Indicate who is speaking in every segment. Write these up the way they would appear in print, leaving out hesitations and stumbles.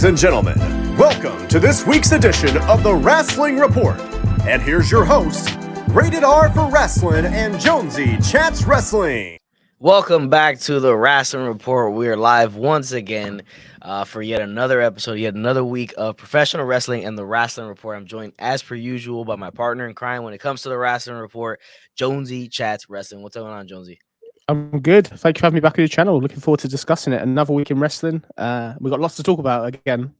Speaker 1: Ladies and gentlemen, welcome to this week's edition of the Rasslin Report. And here's your host, Rated R for Rasslin and Jonesy Chats Wrestling.
Speaker 2: Welcome back to the Rasslin Report. We are live once again for yet another episode, yet another week of professional wrestling and the Rasslin Report. I'm joined as per usual by my partner in crime when it comes to the Rasslin Report, Jonesy Chats Wrestling. What's going on, Jonesy?
Speaker 3: I'm good. Thank you for having me back on your channel. Looking forward to discussing it. Another week in wrestling. We've got lots to talk about again.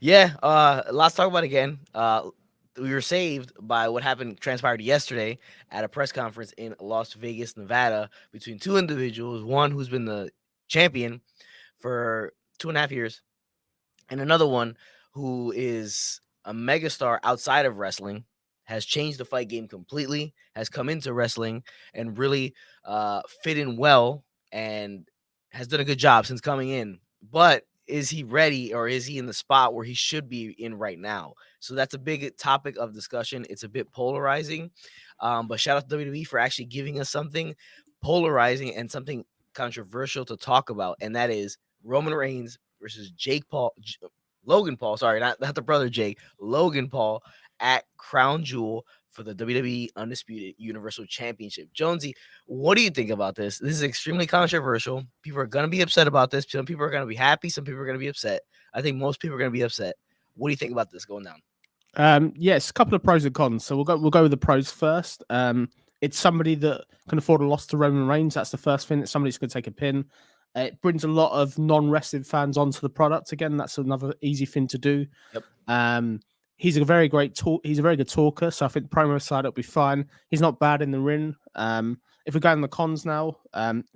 Speaker 2: Yeah, lots to talk about again. We were saved by what transpired yesterday at a press conference in Las Vegas, Nevada, between two individuals, one who's been the champion for 2.5 years, and another one who is a megastar outside of wrestling, has changed the fight game completely, has come into wrestling and really fit in well and has done a good job since coming in. But is he ready, or is he in the spot where he should be in right now? So that's a big topic of discussion. It's a bit polarizing, but shout out to WWE for actually giving us something polarizing and something controversial to talk about, and that is Roman Reigns versus Logan Paul. Sorry, not the brother Jake, Logan Paul at Crown Jewel for the WWE Undisputed Universal Championship. Jonesy, what do you think about this? This is extremely controversial. People are going to be upset about this. Some people are going to be happy. Some people are going to be upset. I think most people are going to be upset. What do you think about this going down?
Speaker 3: Yes, a couple of pros and cons. So we'll go with the pros first. It's somebody that can afford a loss to Roman Reigns. That's the first thing. It's somebody who's going to take a pin. It brings a lot of non-wrestling fans onto the product again. That's another easy thing to do.
Speaker 2: Yep.
Speaker 3: He's a very good talker, so I think the promo side will be fine. He's not bad in the ring. If we go in the cons now,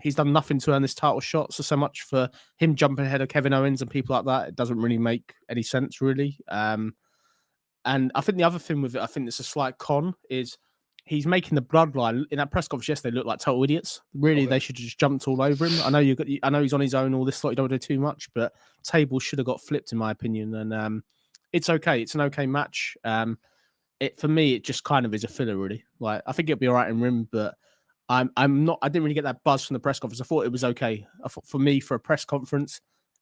Speaker 3: he's done nothing to earn this title shot. So much for him jumping ahead of Kevin Owens and people like that, it doesn't really make any sense, really. And I think the other thing with it, I think it's a slight con, is he's making the bloodline in that press conference yesterday look like total idiots. Really, They should have just jumped all over him. I know he's on his own. All this lot, you don't do too much, but tables should have got flipped, in my opinion. And it's okay. It's an okay match. For me, it just kind of is a filler, really. Like, I think it'll be all right in ring, but I didn't really get that buzz from the press conference. I thought it was okay. I thought, for me, for a press conference,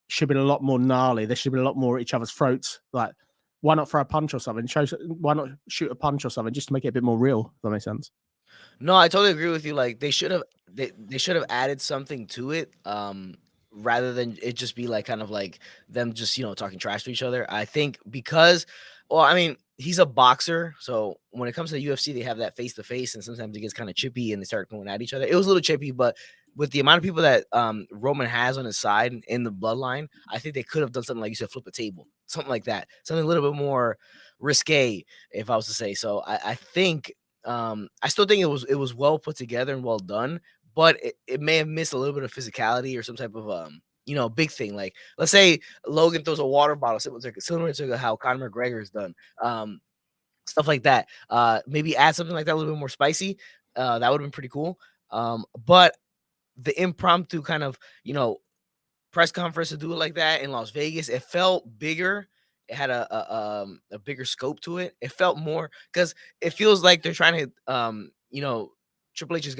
Speaker 3: it should have been a lot more gnarly. There should have been a lot more at each other's throats. Like, why not throw a punch or something? Why not shoot a punch or something, just to make it a bit more real? If that makes sense.
Speaker 2: No, I totally agree with you. Like, they should have added something to it. Rather than it just be like kind of like them just, talking trash to each other. I think because, he's a boxer. So when it comes to the UFC, they have that face to face, and sometimes it gets kind of chippy and they start going at each other. It was a little chippy, but with the amount of people that Roman has on his side in the bloodline, I think they could have done something like you said, flip a table, something like that, something a little bit more risque, if I was to say. So I think I still think it was well put together and well done. But it may have missed a little bit of physicality or some type of big thing. Like, let's say Logan throws a water bottle, similar to how Conor McGregor has done, stuff like that. Maybe add something like that, a little bit more spicy. That would have been pretty cool. But the impromptu kind of press conference to do it like that in Las Vegas, it felt bigger. It had a bigger scope to it. It felt more, because it feels like they're trying to Triple H is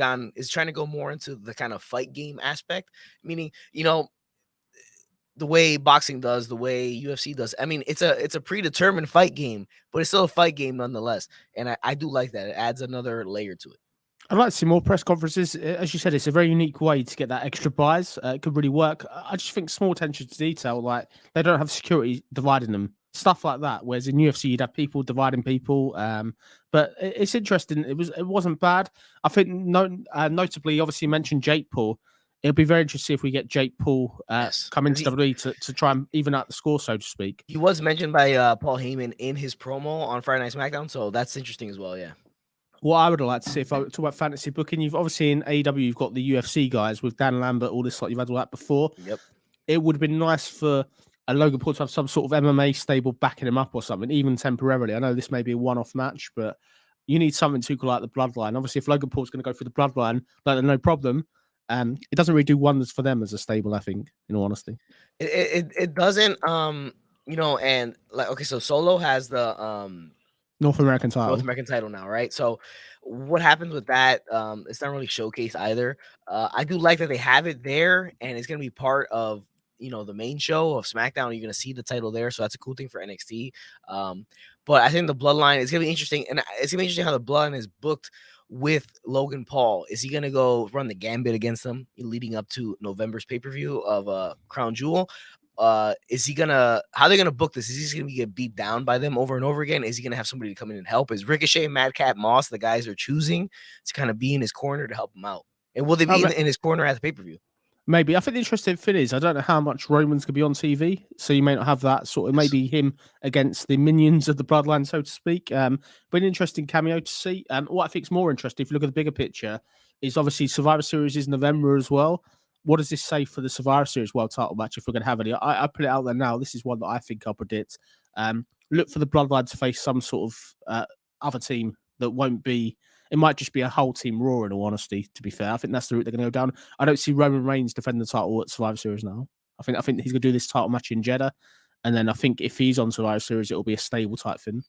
Speaker 2: trying to go more into the kind of fight game aspect, meaning, the way boxing does, the way UFC does. I mean, it's a predetermined fight game, but it's still a fight game nonetheless. And I do like that. It adds another layer to it.
Speaker 3: I'd like to see more press conferences. As you said, it's a very unique way to get that extra buys. It could really work. I just think small attention to detail, like they don't have security dividing them, stuff like that. Whereas in UFC, you'd have people dividing people. But it's interesting. It wasn't bad. I think notably, obviously, you mentioned Jake Paul. It'll be very interesting if we get Jake Paul come into WWE to try and even out the score, so to speak.
Speaker 2: He was mentioned by Paul Heyman in his promo on Friday Night SmackDown, so that's interesting as well. Yeah.
Speaker 3: What I would like to see, if I talk about fantasy booking, you've obviously in AEW, you've got the UFC guys with Dan Lambert, all this, like you've had all that before.
Speaker 2: Yep.
Speaker 3: It would have been nice for a Logan Paul to have some sort of MMA stable backing him up or something, even temporarily. I know this may be a one-off match, but you need something to equal out the bloodline. Obviously, if Logan Paul's going to go through the bloodline, like no problem. It doesn't really do wonders for them as a stable, I think, in all honesty.
Speaker 2: It doesn't, and like, okay, so Solo has the
Speaker 3: North American title
Speaker 2: now, right? So what happens with that? It's not really showcased either. I do like that they have it there, and it's gonna be part of the main show of SmackDown. You're gonna see the title there, so that's a cool thing for NXT. But I think the Bloodline is gonna be interesting, and it's gonna be interesting how the Bloodline is booked with Logan Paul. Is he gonna go run the gambit against them leading up to November's pay-per-view of Crown Jewel? Is he gonna how they gonna book this? Is he gonna get beat down by them over and over again? Is he gonna have somebody to come in and help? Is Ricochet and Madcap Moss the guys they're choosing to kind of be in his corner to help him out? And will they be in his corner at the pay-per-view?
Speaker 3: Maybe. I think the interesting thing is I don't know how much Roman's going to be on TV, so you may not have that sort of maybe him against the minions of the bloodline, so to speak. But an interesting cameo to see. What I think is more interesting, if you look at the bigger picture, is obviously Survivor Series is November as well. What does this say for the Survivor Series World Title match if we're going to have any? I put it out there now. This is one that I think I'll predict. Look for the bloodline to face some sort of other team that won't be. It might just be a whole team Raw, in all honesty, to be fair. I think that's the route they're going to go down. I don't see Roman Reigns defending the title at Survivor Series now. I think he's going to do this title match in Jeddah. And then I think if he's on Survivor Series, it'll be a stable type thing.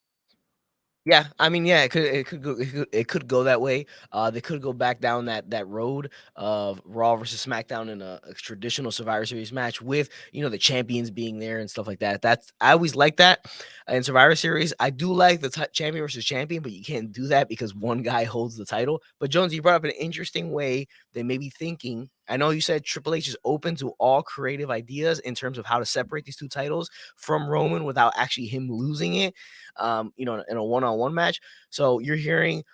Speaker 2: Yeah, I mean, yeah, it could go that way. They could go back down that road of Raw versus SmackDown in a traditional Survivor Series match with the champions being there and stuff like that. I always like that in Survivor Series. I do like the champion versus champion, but you can't do that because one guy holds the title. But Jones, you brought up an interesting way they may be thinking. I know you said Triple H is open to all creative ideas in terms of how to separate these two titles from Roman without actually him losing it, in a one-on-one match. So you're hearing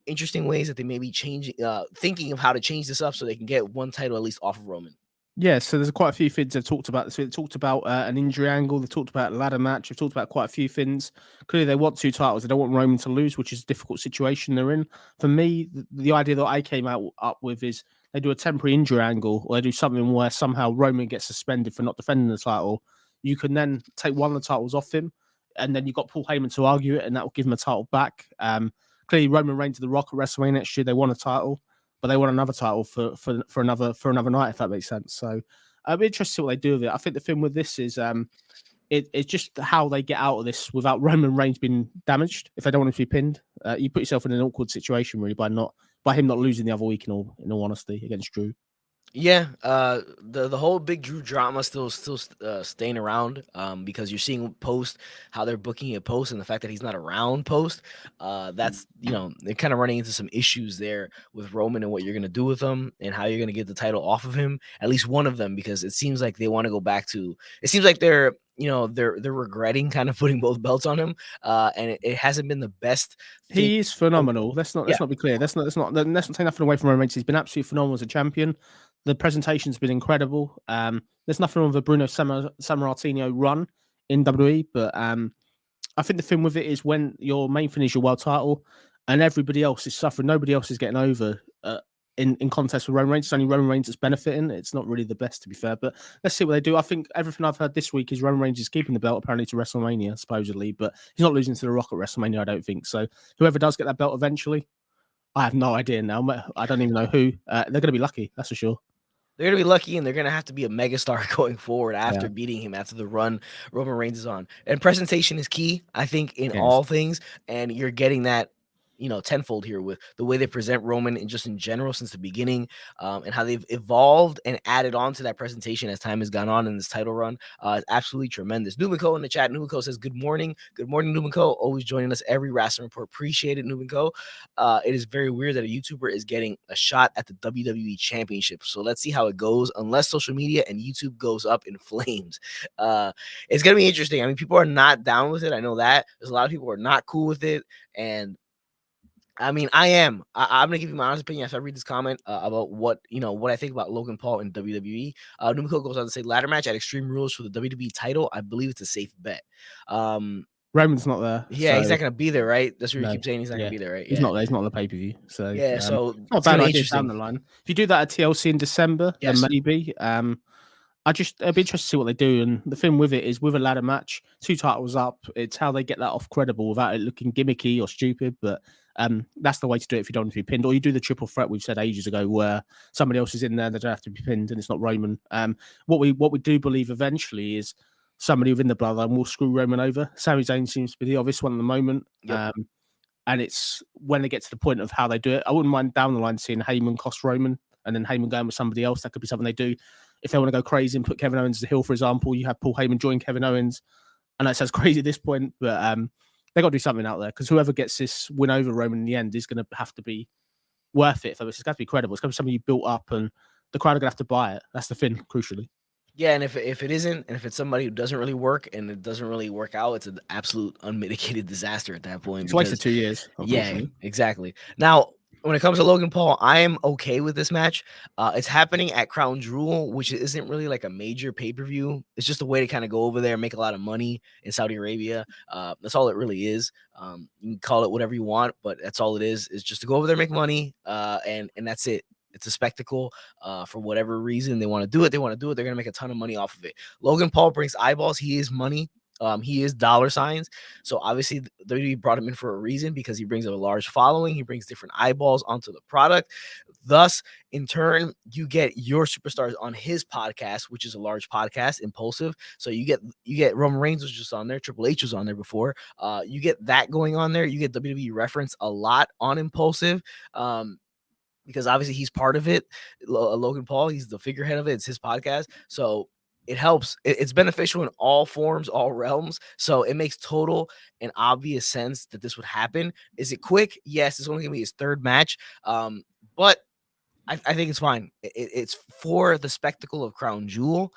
Speaker 2: interesting ways that they may be changing, thinking of how to change this up so they can get one title at least off of Roman.
Speaker 3: Yeah, so there's quite a few things they've talked about. So they talked about an injury angle. They talked about a ladder match. They've talked about quite a few things. Clearly, they want two titles. They don't want Roman to lose, which is a difficult situation they're in. For me, the idea that I came up with is they do a temporary injury angle, or they do something where somehow Roman gets suspended for not defending the title. You can then take one of the titles off him, and then you've got Paul Heyman to argue it, and that will give him a title back. Clearly, Roman Reigns to The Rock at WrestleMania next year, they won a title, but they want another title for another night, if that makes sense. So I'll be interested to see what they do with it. I think the thing with this is it's just how they get out of this without Roman Reigns being damaged. If they don't want him to be pinned, you put yourself in an awkward situation really by him not losing the other week. In all honesty, against Drew.
Speaker 2: Yeah, the whole big Drew drama still staying around because you're seeing post how they're booking it post and the fact that he's not around post. That's they're kind of running into some issues there with Roman and what you're gonna do with him and how you're gonna get the title off of him, at least one of them, because it seems like they want to go back to. It seems like they're regretting kind of putting both belts on him, and it hasn't been the best.
Speaker 3: He is phenomenal. Let's not be clear. Let's not take nothing away from Roman Reigns. He's been absolutely phenomenal as a champion. The presentation's been incredible. There's nothing wrong with the Bruno Sammartino run in WWE, but I think the thing with it is when your main thing is your world title and everybody else is suffering, nobody else is getting over in contest with Roman Reigns. It's only Roman Reigns that's benefiting. It's not really the best, to be fair, but let's see what they do. I think everything I've heard this week is Roman Reigns is keeping the belt apparently to WrestleMania, supposedly, but he's not losing to The Rock at WrestleMania, I don't think. So whoever does get that belt eventually, I have no idea now. I don't even know who. They're going to be lucky, that's for sure.
Speaker 2: They're going to be lucky, and they're going to have to be a megastar going forward after beating him after the run Roman Reigns is on. And presentation is key, I think, in all things, and you're getting that tenfold here with the way they present Roman and just in general since the beginning, and how they've evolved and added on to that presentation as time has gone on in this title run. It's absolutely tremendous. Nubenko in the chat. Nubenko says, good morning. Good morning, Nubenko. Always joining us every Rasslin Report. Appreciate it, Nubenko. It is very weird that a YouTuber is getting a shot at the WWE Championship. So let's see how it goes, unless social media and YouTube goes up in flames. It's going to be interesting. I mean, people are not down with it. I know that. There's a lot of people who are not cool with it. And I mean, I'm gonna give you my honest opinion after I read this comment about what I think about Logan Paul in WWE. Numiko goes on to say ladder match at Extreme Rules for the WWE title. I believe it's a safe bet.
Speaker 3: Roman's not there.
Speaker 2: Yeah, he's not gonna be there, right? That's what you keep saying. He's not gonna be there, right?
Speaker 3: He's not there. He's not on the pay-per-view. So
Speaker 2: so
Speaker 3: not bad idea down the line. If you do that at TLC in December, then maybe. I'd be interested to see what they do. And the thing with it is, with a ladder match, 2 titles up, it's how they get that off credible without it looking gimmicky or stupid. But that's the way to do it if you don't want to be pinned. Or you do the triple threat we've said ages ago, where somebody else is in there, they don't have to be pinned, and it's not Roman. What we do believe eventually is somebody within the bloodline will screw Roman over. Sami Zayn seems to be the obvious one at the moment. And it's when they get to the point of how they do it. I wouldn't mind down the line seeing Heyman cost Roman and then Heyman going with somebody else. That could be something they do if they want to go crazy and put Kevin Owens as the heel, for example. You have Paul Heyman join Kevin Owens, and that sounds crazy at this point, but they got to do something out there, because whoever gets this win over Roman in the end is going to have to be worth it. It's got to be credible. It's got to be something you built up, and the crowd are going to have to buy it. That's the thing, crucially.
Speaker 2: Yeah, and if it isn't, and if it's somebody who doesn't really work and it doesn't really work out, it's an absolute unmitigated disaster at that point.
Speaker 3: It's wasted 2 years.
Speaker 2: Yeah, exactly. Now, when it comes to Logan Paul, I am okay with this match. It's happening at Crown Jewel, which isn't really like a major pay-per-view. It's just a way to kind of go over there and make a lot of money in Saudi Arabia. That's all it really is. You can call it whatever you want, but that's all it is just to go over there, make money, and that's it. It's a spectacle. For whatever reason they want to do it. They're going to make a ton of money off of it. Logan Paul brings eyeballs. He is money. He is dollar signs. So obviously WWE brought him in for a reason, because he brings a large following. He brings different eyeballs onto the product. Thus, in turn, you get your superstars on his podcast, which is a large podcast, Impulsive. So you get Roman Reigns was just on there. Triple H was on there before. You get that going on there. You get WWE reference a lot on Impulsive. Because obviously he's part of it. Logan Paul, he's the figurehead of it. It's his podcast. So it helps. It's beneficial in all forms, all realms. So it makes total and obvious sense that this would happen. Is it quick? Yes, it's only going to be his third match. But I think it's fine. It's for the spectacle of Crown Jewel.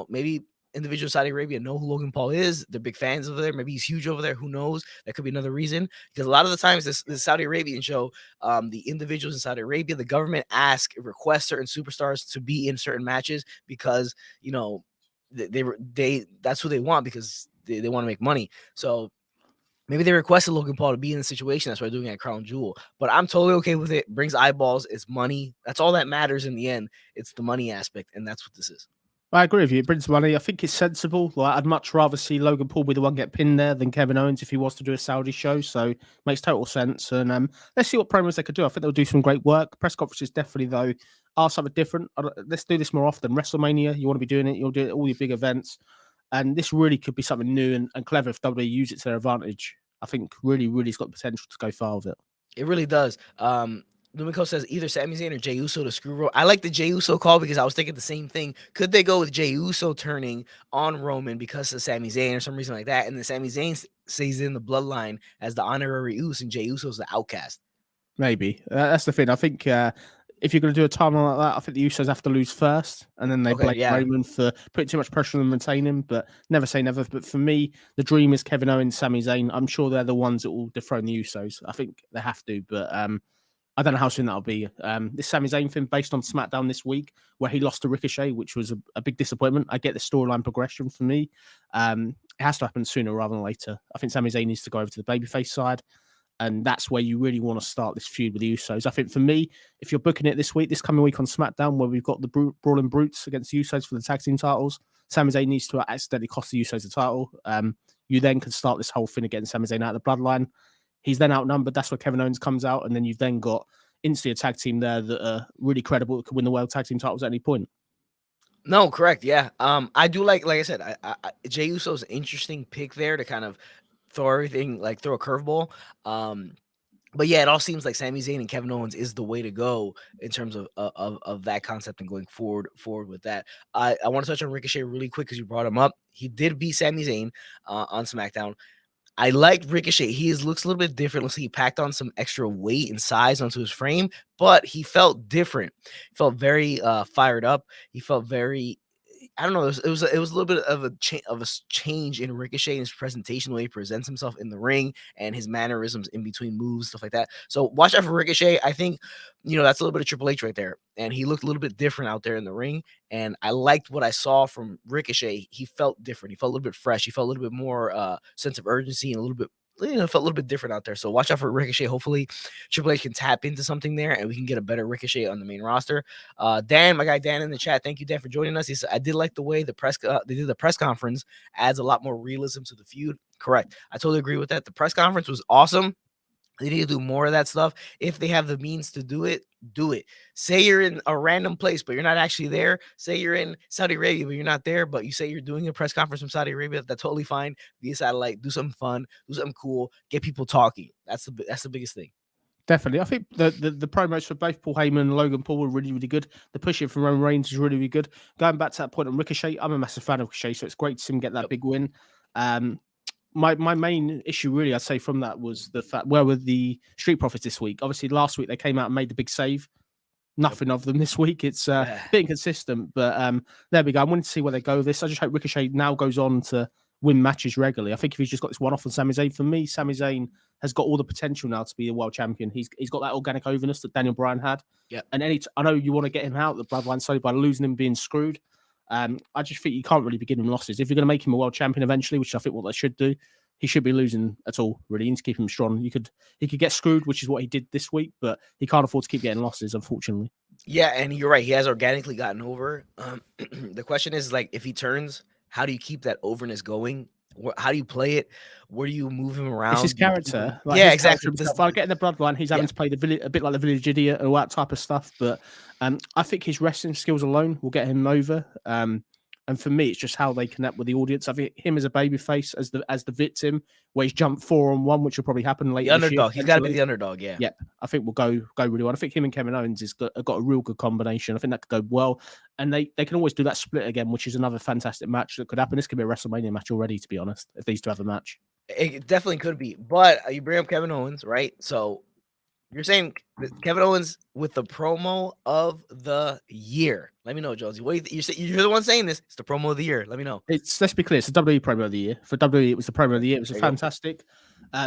Speaker 2: Maybe individuals in Saudi Arabia know who Logan Paul is. They're big fans over there. Maybe he's huge over there. Who knows? That could be another reason. Because a lot of the times, this Saudi Arabian show, the individuals in Saudi Arabia, the government request certain superstars to be in certain matches, because they that's who they want, because they want to make money. So maybe they requested Logan Paul to be in the situation. That's why they're doing it at Crown Jewel. But I'm totally okay with it. Brings eyeballs. It's money. That's all that matters in the end. It's the money aspect, and that's what this is.
Speaker 3: I agree with you. It brings money. I think it's sensible. Like, I'd much rather see Logan Paul be the one get pinned there than Kevin Owens if he was to do a Saudi show. So makes total sense. And let's see what promos they could do. I think they'll do some great work. Press conferences definitely, though, are something different. Let's do this more often. WrestleMania, you want to be doing it. You'll do it all your big events. And this really could be something new and clever if WWE use it to their advantage. I think really it's got the potential to go far with it.
Speaker 2: It really does. Lumiko says either Sami Zayn or Jey Uso to screw Roman. I like the Jey Uso call, because I was thinking the same thing. Could they go with Jey Uso turning on Roman because of Sami Zayn or some reason like that? And then Sami Zayn stays in the bloodline as the honorary Uso, and Jey Uso's the outcast.
Speaker 3: Maybe. That's the thing. I think if you're going to do a timeline like that, I think the Usos have to lose first, and then they blame Roman for putting too much pressure on them and retaining him. But never say never. But for me, the dream is Kevin Owens, Sami Zayn. I'm sure they're the ones that will dethrone the Usos. I think they have to, but I don't know how soon that'll be. This Sami Zayn thing based on SmackDown this week, where he lost to Ricochet, which was a big disappointment. I get the storyline progression for me. It has to happen sooner rather than later. I think Sami Zayn needs to go over to the babyface side, and that's where you really want to start this feud with the Usos. I think for me, if you're booking it this coming week on SmackDown, where we've got the Brawling Brutes against the Usos for the tag team titles, Sami Zayn needs to accidentally cost the Usos the title. You then can start this whole thing again, Sami Zayn out of the bloodline. He's then outnumbered. That's where Kevin Owens comes out. And then you've then got instantly a tag team there that are really credible, that could win the world tag team titles at any point.
Speaker 2: No, correct. Yeah. I do like I said, Jey Uso's an interesting pick there to kind of throw everything, like throw a curveball. But yeah, it all seems like Sami Zayn and Kevin Owens is the way to go in terms of that concept and going forward with that. I want to touch on Ricochet really quick because you brought him up. He did beat Sami Zayn on SmackDown. I like Ricochet. He looks a little bit different. Looks like he packed on some extra weight and size onto his frame, but he felt different. He felt very fired up. He felt very, I don't know. It was a little bit of a change in Ricochet and his presentation, the way he presents himself in the ring and his mannerisms in between moves, stuff like that. So watch out for Ricochet. I think, that's a little bit of Triple H right there. And he looked a little bit different out there in the ring. And I liked what I saw from Ricochet. He felt different. He felt a little bit fresh. He felt a little bit more sense of urgency and a little bit, felt a little bit different out there. So watch out for Ricochet. Hopefully Triple H can tap into something there and we can get a better Ricochet on the main roster. Dan, my guy Dan in the chat, thank you, Dan, for joining us. He said, I did like the way they did the press conference, adds a lot more realism to the feud. Correct. I totally agree with that. The press conference was awesome. They need to do more of that stuff. If they have the means to do it, do it. Say you're in a random place, but you're not actually there. Say you're in Saudi Arabia, but you're not there, but you say you're doing a press conference from Saudi Arabia. That's totally fine. Via satellite, do something fun, do something cool, get people talking. That's the biggest thing.
Speaker 3: Definitely. I think the promos for both Paul Heyman and Logan Paul were really, really good. The pushing from Roman Reigns is really, really good. Going back to that point on Ricochet, I'm a massive fan of Ricochet, so it's great to see him get that big win. My main issue, really, I'd say from that was the fact, where were the Street Profits this week? Obviously, last week they came out and made the big save. Nothing of them this week. It's a bit inconsistent, but there we go. I wanted to see where they go with this. I just hope Ricochet now goes on to win matches regularly. I think if he's just got this one off on Sami Zayn, for me, Sami Zayn has got all the potential now to be a world champion. He's got that organic overness that Daniel Bryan had.
Speaker 2: Yeah.
Speaker 3: And I know you want to get him out of the bloodline slowly by losing him, being screwed. I just think you can't really be giving him losses. If you're going to make him a world champion eventually, which I think what they should do, he should be losing at all, really. You need to keep him strong. He could get screwed, which is what he did this week, but he can't afford to keep getting losses, unfortunately.
Speaker 2: Yeah, and you're right. He has organically gotten over. The question is, like, if he turns, how do you keep that overness going? How do you play it? Where do you move him around?
Speaker 3: It's his character.
Speaker 2: Like, yeah, exactly.
Speaker 3: By getting the bloodline, he's having to play a bit like the village idiot and all that type of stuff. But I think his wrestling skills alone will get him over. And for me, it's just how they connect with the audience. I think him as a babyface, as the victim, where he's jumped 4-on-1, which will probably happen later.
Speaker 2: The underdog. He's got to be the underdog. Yeah.
Speaker 3: Yep. I think we'll go really well. I think him and Kevin Owens has got a real good combination. I think that could go well, and they can always do that split again, which is another fantastic match that could happen. This could be a WrestleMania match already, to be honest. If these two have a match,
Speaker 2: it definitely could be. But you bring up Kevin Owens, right? So you're saying Kevin Owens with the promo of the year. Let me know, Jonesy. What you say? You're the one saying this. It's the promo of the year. Let me know.
Speaker 3: Let's be clear. It's the WWE promo of the year. For WWE, it was the promo of the year. It was fantastic.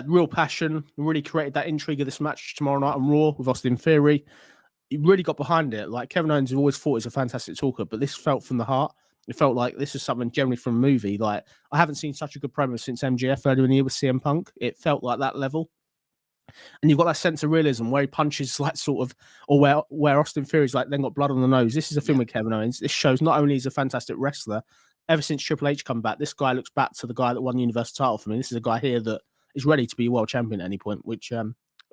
Speaker 3: Real passion. Really created that intrigue of this match tomorrow night on Raw with Austin Theory. He really got behind it. Like, Kevin Owens, always thought he's a fantastic talker, but this felt from the heart. It felt like this is something generally from a movie. Like, I haven't seen such a good promo since MJF earlier in the year with CM Punk. It felt like that level. And you've got that sense of realism where he punches, like, sort of, or where Austin Theory's like then got blood on the nose. This is a film with Kevin Owens. This shows not only he's a fantastic wrestler, ever since Triple H come back, this guy looks back to the guy that won the Universal title for me. This is a guy here that is ready to be a world champion at any point, which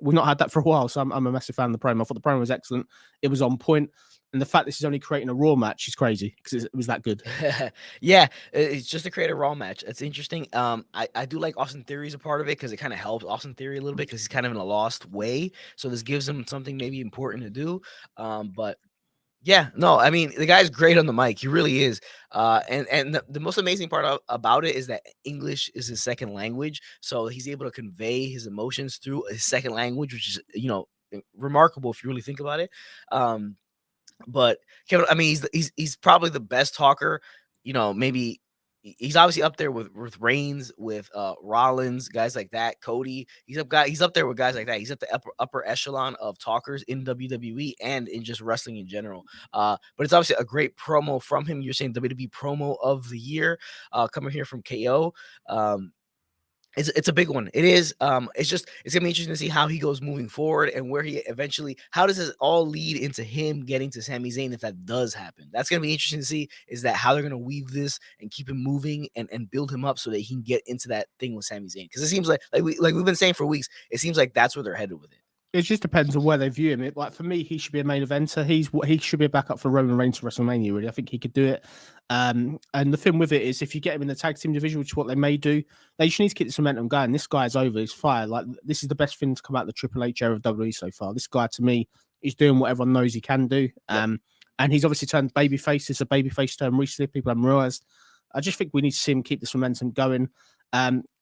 Speaker 3: we've not had that for a while. So I'm a massive fan of the promo. I thought the promo was excellent. It was on point. And the fact this is only creating a Raw match is crazy because it was that good.
Speaker 2: Yeah, it's just to create a Raw match. It's interesting. I do like Austin Theory as a part of it because it kind of helps Austin Theory a little bit because he's kind of in a lost way. So this gives him something maybe important to do. But yeah, no, I mean, the guy's great on the mic. He really is. And the most amazing part about it is that English is his second language. So he's able to convey his emotions through his second language, which is, remarkable if you really think about it. But Kevin, I mean, he's probably the best talker. Maybe he's obviously up there with Reigns, with Rollins, guys like that. Cody, he's up there with guys like that. He's at the upper echelon of talkers in WWE and in just wrestling in general. But it's obviously a great promo from him. You're saying WWE promo of the year, coming here from KO. It's a big one. It is. It's gonna be interesting to see how he goes moving forward and where he eventually. How does this all lead into him getting to Sami Zayn if that does happen? That's gonna be interesting to see. Is that how they're gonna weave this and keep him moving and build him up so that he can get into that thing with Sami Zayn? Because it seems like we've been saying for weeks. It seems like that's where they're headed with it.
Speaker 3: It just depends on where they view him. Like, for me, he should be a main eventer. He should be a backup for Roman Reigns for WrestleMania. Really, I think he could do it. And the thing with it is, if you get him in the tag team division, which is what they may do, they just need to keep this momentum going. This guy's over. He's fired. Like, this is the best thing to come out of the Triple H era of WWE so far. This guy, to me, is doing what everyone knows he can do. And he's obviously turned babyface. It's a babyface term recently. People haven't realized. I just think we need to see him keep this momentum going.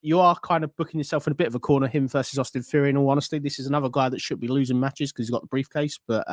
Speaker 3: You are kind of booking yourself in a bit of a corner, him versus Austin Theory. In all honesty, this is another guy that should be losing matches because he's got the briefcase. But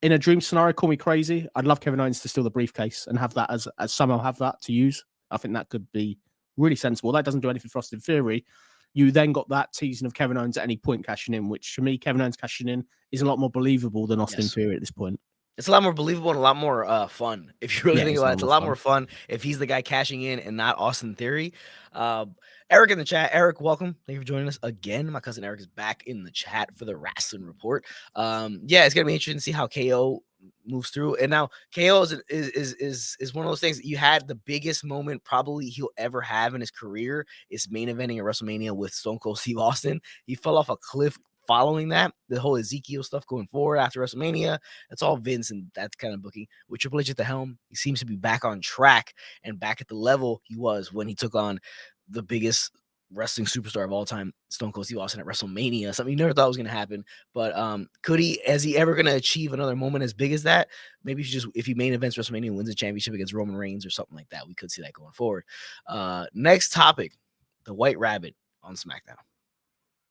Speaker 3: in a dream scenario, call me crazy, I'd love Kevin Owens to steal the briefcase and have that as somehow have that to use. I think that could be really sensible. That doesn't do anything for Austin Theory. You then got that teasing of Kevin Owens at any point cashing in, which for me, Kevin Owens cashing in is a lot more believable than Austin Theory at this point.
Speaker 2: It's a lot more believable and a lot more fun. If you really think about it, it's a lot more fun if he's the guy cashing in and not Austin Theory. Eric in the chat. Eric, welcome. Thank you for joining us again. My cousin Eric is back in the chat for the Rasslin report. It's gonna be interesting to see how KO moves through. And now KO is one of those things that you had the biggest moment probably he'll ever have in his career is main eventing at WrestleMania with Stone Cold Steve Austin. He fell off a cliff following that, the whole Ezekiel stuff going forward after WrestleMania. That's all Vince and that's kind of booking. With Triple H at the helm, he seems to be back on track and back at the level he was when he took on the biggest wrestling superstar of all time, Stone Cold Steve Austin at WrestleMania, something you never thought was going to happen. But is he ever going to achieve another moment as big as that? Maybe if he main events WrestleMania and wins a championship against Roman Reigns or something like that, we could see that going forward. Next topic, the White Rabbit on SmackDown.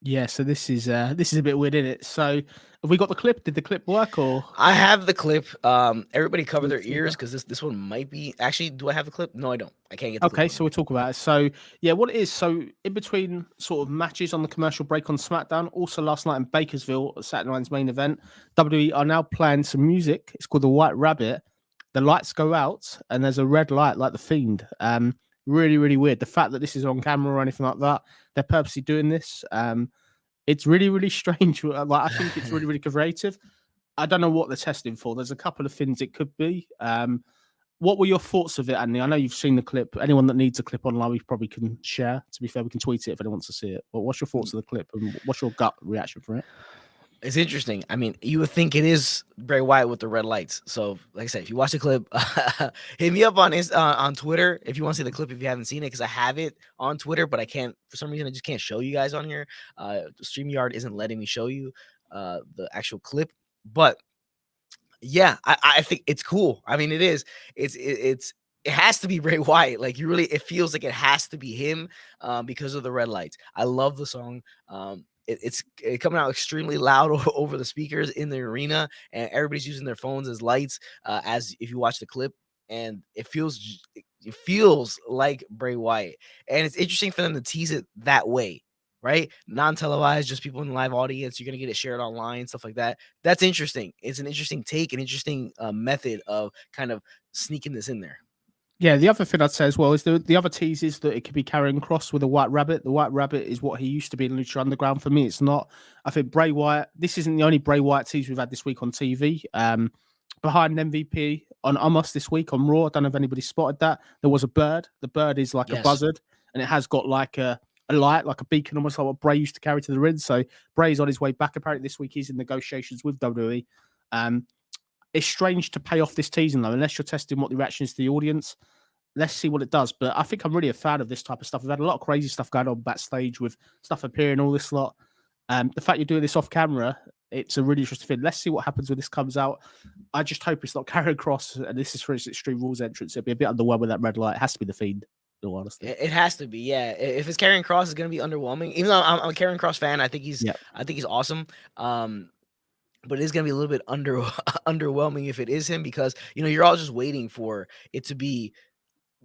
Speaker 3: Yeah, so this is a bit weird, isn't it? So have we got the clip? Did the clip work or?
Speaker 2: I have the clip. Everybody cover their ears because this one might be actually. Do I have the clip? No, I don't. I can't get the
Speaker 3: Okay,
Speaker 2: clip.
Speaker 3: so we'll talk about it. So yeah, what it is. So in between sort of matches on the commercial break on SmackDown, also last night in Bakersville at Saturday night's main event, WWE are now playing some music. It's called the White Rabbit. The lights go out and there's a red light like the Fiend. Really, really weird. The fact that this is on camera or anything like that, they're purposely doing this. It's really, really strange. Like I think it's really, really creative. I don't know what they're testing for. There's a couple of things it could be. What were your thoughts of it, Andy? I know you've seen the clip. Anyone that needs a clip online, we probably can share. To be fair, we can tweet it if anyone wants to see it. But what's your thoughts of the clip and what's your gut reaction for it?
Speaker 2: It's interesting. I mean, you would think it is Bray Wyatt with the red lights. So, like I said, if you watch the clip, hit me up on Twitter if you want to see the clip if you haven't seen it, because I have it on Twitter, but I can't, for some reason, I just can't show you guys on here. StreamYard isn't letting me show you the actual clip. But yeah, I think it's cool. I mean, it is. It has to be Bray Wyatt. Like it feels like it has to be him because of the red lights. I love the song. It's coming out extremely loud over the speakers in the arena, and everybody's using their phones as lights. As if you watch the clip, and it feels like Bray Wyatt, and it's interesting for them to tease it that way, right? Non-televised, just people in the live audience. You're gonna get it shared online, stuff like that. That's interesting. It's an interesting take, an interesting method of kind of sneaking this in there.
Speaker 3: Yeah, the other thing I'd say as well is the other tease is that it could be carrying cross with a White Rabbit. The White Rabbit is what he used to be in Lucha Underground. For me, it's not. I think Bray Wyatt, this isn't the only Bray Wyatt tease we've had this week on TV. Behind MVP on Amos this week on Raw, I don't know if anybody spotted that. There was a bird. The bird is like a buzzard, and it has got like a light, like a beacon, almost like what Bray used to carry to the ring. So Bray's on his way back. Apparently this week he's in negotiations with WWE. It's strange to pay off this teasing though, unless you're testing what the reaction is to the audience. Let's see what it does. But I think I'm really a fan of this type of stuff. We've had a lot of crazy stuff going on backstage with stuff appearing, all this lot. The fact you're doing this off camera, it's a really interesting thing. Let's see what happens when this comes out. I just hope it's not carrying across, and this is for his Extreme Rules entrance. It'll be a bit underwhelming with that red light. It has to be the Fiend, in all honesty.
Speaker 2: It has to be, yeah. If it's carrying cross, it's gonna be underwhelming. Even though I'm a carrying cross fan, I think he's awesome. But it is going to be a little bit underwhelming if it is him, because you're all just waiting for it to be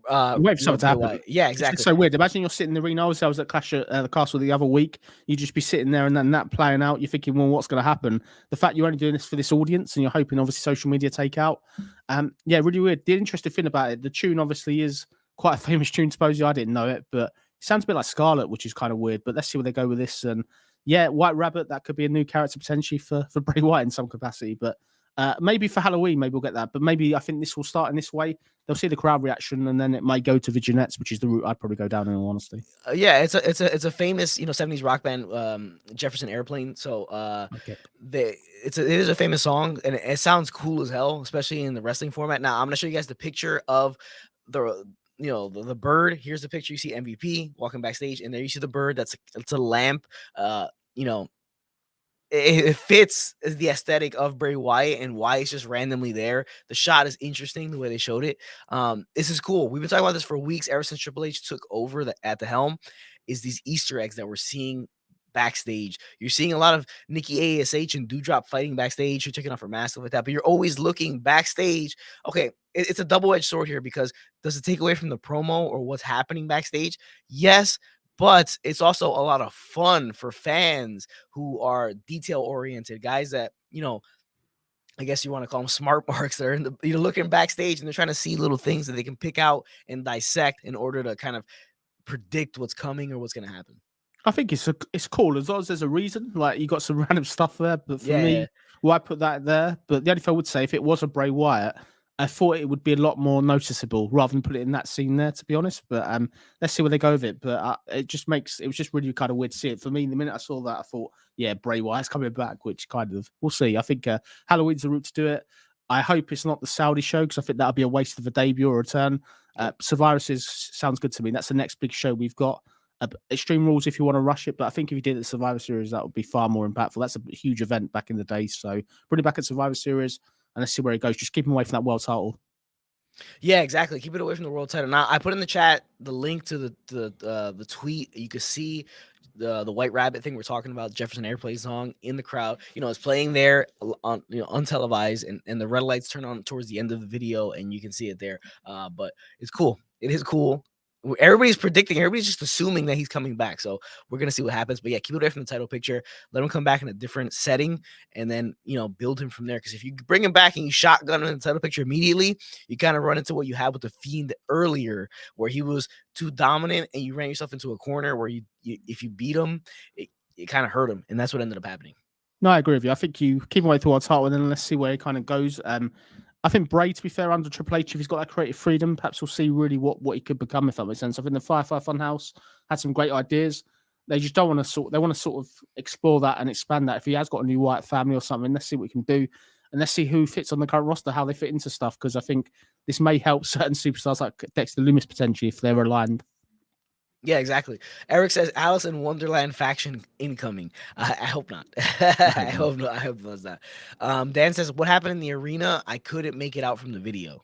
Speaker 3: wait for something to happen.
Speaker 2: Yeah, exactly.
Speaker 3: It's so weird. Imagine you're sitting in the arena. I was at Clash at the Castle the other week. You just be sitting there and then that playing out. You're thinking, well, what's going to happen? The fact you're only doing this for this audience and you're hoping, obviously, social media take out. Yeah, really weird. The interesting thing about it, the tune obviously is quite a famous tune. Supposedly, I didn't know it, but it sounds a bit like Scarlet, which is kind of weird. But let's see where they go with this. And yeah, White Rabbit, that could be a new character potentially for Bray Wyatt in some capacity. But maybe for Halloween, maybe we'll get that. But maybe I think this will start in this way. They'll see the crowd reaction, and then it might go to Vignettes, which is the route I'd probably go down in all honesty.
Speaker 2: Yeah, it's a famous 70s rock band, Jefferson Airplane. So it is a famous song, and it sounds cool as hell, especially in the wrestling format. Now I'm gonna show you guys the picture of the bird. Here's the picture. You see MVP walking backstage, and there you see the bird. It's a lamp. It fits the aesthetic of Bray Wyatt, and why it's just randomly there. The shot is interesting the way they showed it. This is cool. We've been talking about this for weeks, ever since Triple H took over at the helm. Is these Easter eggs that we're seeing backstage. You're seeing a lot of Nikki ASH and Doudrop fighting backstage. You're taking off her mask, stuff like that, but you're always looking backstage. Okay, it's a double-edged sword here, because does it take away from the promo or what's happening backstage? Yes, but it's also a lot of fun for fans who are detail-oriented, guys that, I guess you want to call them smart marks. They're looking backstage and they're trying to see little things that they can pick out and dissect in order to kind of predict what's coming or what's going to happen.
Speaker 3: I think it's cool as long as there's a reason. Like, you got some random stuff there, but for me, why put that there? But the only thing I would say, if it was a Bray Wyatt, I thought it would be a lot more noticeable rather than put it in that scene there, to be honest. But let's see where they go with it. But it was just really kind of weird to see it. For me, the minute I saw that, I thought, yeah, Bray Wyatt's coming back, which kind of, we'll see. I think Halloween's the route to do it. I hope it's not the Saudi show, because I think that'll be a waste of a debut or a return. Survivor Series sounds good to me. That's the next big show we've got. Extreme Rules if you want to rush it, but I think if you did it at Survivor Series, that would be far more impactful. That's a huge event back in the day. So put it back at Survivor Series and let's see where it goes. Just keep him away from that world title.
Speaker 2: Yeah, exactly. Keep it away from the world title. Now, I put in the chat the link to the tweet. You can see the White Rabbit thing we're talking about. Jefferson Airplane song in the crowd. It's playing there on untelevised, and the red lights turn on towards the end of the video, and you can see it there. But it's cool. It is cool. Everybody's predicting. Everybody's just assuming that he's coming back. So we're gonna see what happens. But yeah, keep it away from the title picture. Let him come back in a different setting, and then build him from there. Because if you bring him back and you shotgun him in the title picture immediately, you kind of run into what you had with the Fiend earlier, where he was too dominant, and you ran yourself into a corner where you if you beat him, it kind of hurt him, and that's what ended up happening.
Speaker 3: No, I agree with you. I think you keep him away towards title, and then let's see where it kind of goes. I think Bray, to be fair, under Triple H, if he's got that creative freedom, perhaps we'll see really what he could become, if that makes sense. I think the Firefly Funhouse had some great ideas. They just don't want to they want to sort of explore that and expand that. If he has got a new Wyatt family or something, let's see what we can do. And let's see who fits on the current roster, how they fit into stuff, because I think this may help certain superstars like Dexter Lumis potentially if they're aligned.
Speaker 2: Yeah, exactly. Eric says Alice in Wonderland faction incoming. I hope not. I hope not. I hope that's not. Dan says, what happened in the arena? I couldn't make it out from the video.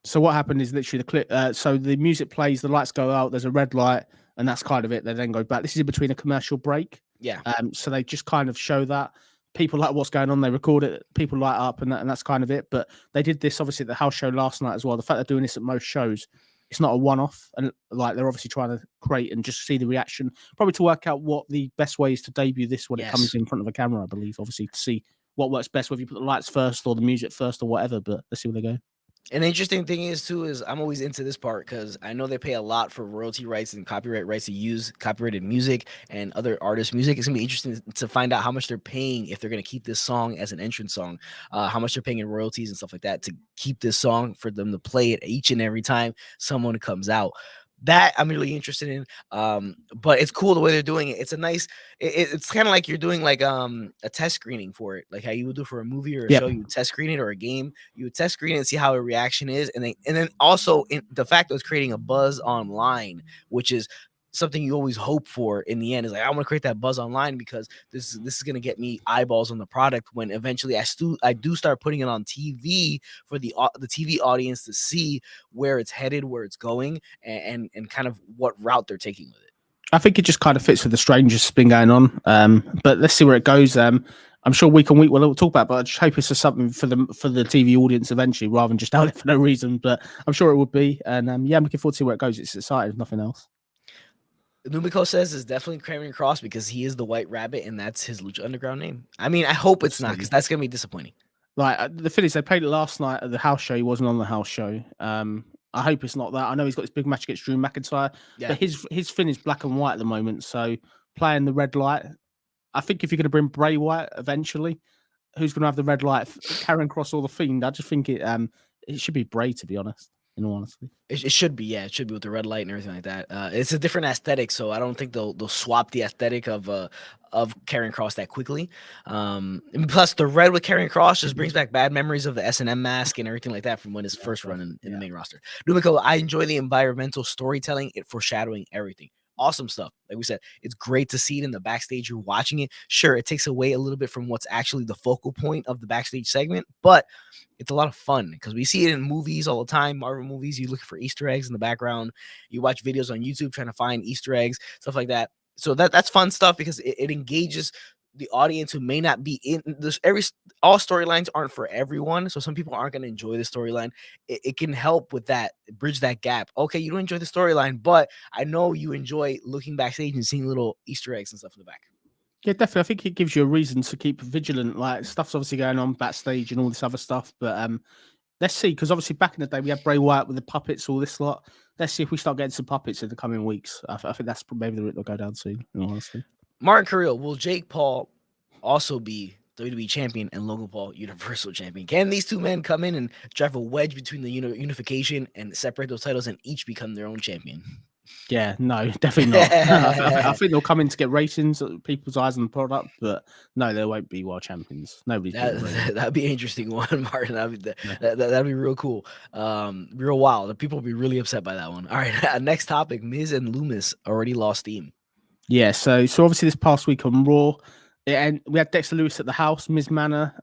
Speaker 3: So what happened is literally the clip. So the music plays, the lights go out, there's a red light, and that's kind of it. They then go back. This is in between a commercial break.
Speaker 2: Yeah.
Speaker 3: So they just kind of show that. People like what's going on. They record it. People light up, and that's kind of it. But they did this obviously at the house show last night as well. The fact they're doing this at most shows, it's not a one-off, and like they're obviously trying to create and just see the reaction, probably to work out what the best way is to debut this when it comes in front of a camera. I believe, obviously, to see what works best, whether you put the lights first or the music first or whatever. But let's see where they go.
Speaker 2: An interesting thing is I'm always into this part because I know they pay a lot for royalty rights and copyright rights to use copyrighted music and other artists' music. It's gonna be interesting to find out how much they're paying if they're gonna keep this song as an entrance song, how much they're paying in royalties and stuff like that to keep this song for them to play it each and every time someone comes out. That I'm really interested in. But it's cool the way they're doing it. It's a nice. It's kind of like you're doing like a test screening for it, like how you would do for a movie or a show. You would test screen it, or a game. You would test screen it and see how a reaction is, and then also in the fact that it's creating a buzz online, which is something you always hope for in the end. Is like, I want to create that buzz online because this is going to get me eyeballs on the product when eventually I do start putting it on TV for the TV audience to see where it's headed, where it's going, and kind of what route they're taking with it.
Speaker 3: I think it just kind of fits with the strangest been going on. But let's see where it goes. I'm sure week on week we'll talk about it, but I just hope it's something for the TV audience eventually, rather than just out there for no reason. But I'm sure it would be. And I'm looking forward to see where it goes. It's exciting, if nothing else.
Speaker 2: Numiko says it's definitely Karrion Kross because he is the White Rabbit and that's his Lucha Underground name. I mean, I hope it's not because that's gonna be disappointing.
Speaker 3: Like the thing is, they played it last night at the house show. He wasn't on the house show. I hope it's not that. I know he's got this big match against Drew McIntyre, but his fin is black and white at the moment. So playing the red light, I think if you're going to bring Bray Wyatt eventually, who's going to have the red light, Karrion Kross or the Fiend? I just think it should be Bray, to be honest. In all honesty,
Speaker 2: it should be, it should be with the red light and everything like that. It's a different aesthetic, so I don't think they'll swap the aesthetic of Karrion Kross that quickly. And plus, the red with Karrion Kross just brings back bad memories of the S&M mask and everything like that from when his first run in the main roster. Numiko, I enjoy the environmental storytelling, it foreshadowing everything. Awesome stuff. Like we said, it's great to see it in the backstage. You're watching it. Sure, it takes away a little bit from what's actually the focal point of the backstage segment, but it's a lot of fun because we see it in movies all the time. Marvel movies, you look for Easter eggs in the background. You watch videos on YouTube trying to find Easter eggs, stuff like that. So that's fun stuff because it engages the audience who may not be in this. All storylines aren't for everyone, so some people aren't going to enjoy the storyline. It can help with that, bridge that gap. Okay, you don't enjoy the storyline, but I know you enjoy looking backstage and seeing little Easter eggs and stuff in the back.
Speaker 3: Yeah, definitely. I think it gives you a reason to keep vigilant. Like, stuff's obviously going on backstage and all this other stuff, but let's see, because obviously back in the day we had Bray Wyatt with the puppets, all this lot. Let's see if we start getting some puppets in the coming weeks. I think that's maybe the route they'll go down soon, honestly.
Speaker 2: Martin Carrillo, will Jake Paul also be WWE champion and Logan Paul Universal champion? Can these two men come in and drive a wedge between the unification and separate those titles and each become their own champion?
Speaker 3: Yeah, no, definitely not. I think they'll come in to get ratings, people's eyes on the product, but no, there won't be world champions. Nobody's beating Ray.
Speaker 2: That'd be an interesting one, Martin.
Speaker 3: Yeah.
Speaker 2: That'd be real cool. Real wild. The people will be really upset by that one. All right, next topic. Miz and Loomis already lost steam.
Speaker 3: Yeah, so obviously this past week on Raw, and we had Dexter Lewis at the house, Miz Manor.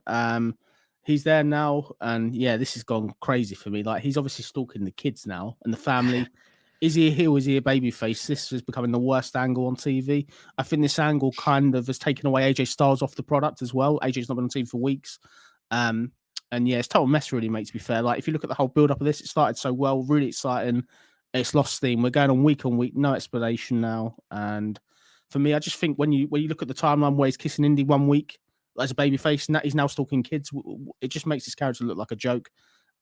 Speaker 3: He's there now, and yeah, this has gone crazy for me. Like, he's obviously stalking the kids now and the family. Is he a heel? Is he a babyface? This is becoming the worst angle on TV. I think this angle kind of has taken away AJ Styles off the product as well. AJ's not been on TV for weeks. And yeah, it's total mess, really, mate, to be fair. Like, if you look at the whole build up of this, it started so well, really exciting. It's lost steam. We're going on week, no explanation now. And for me, I just think when you look at the timeline where he's kissing Indy one week as a babyface, and he's now stalking kids, it just makes his character look like a joke.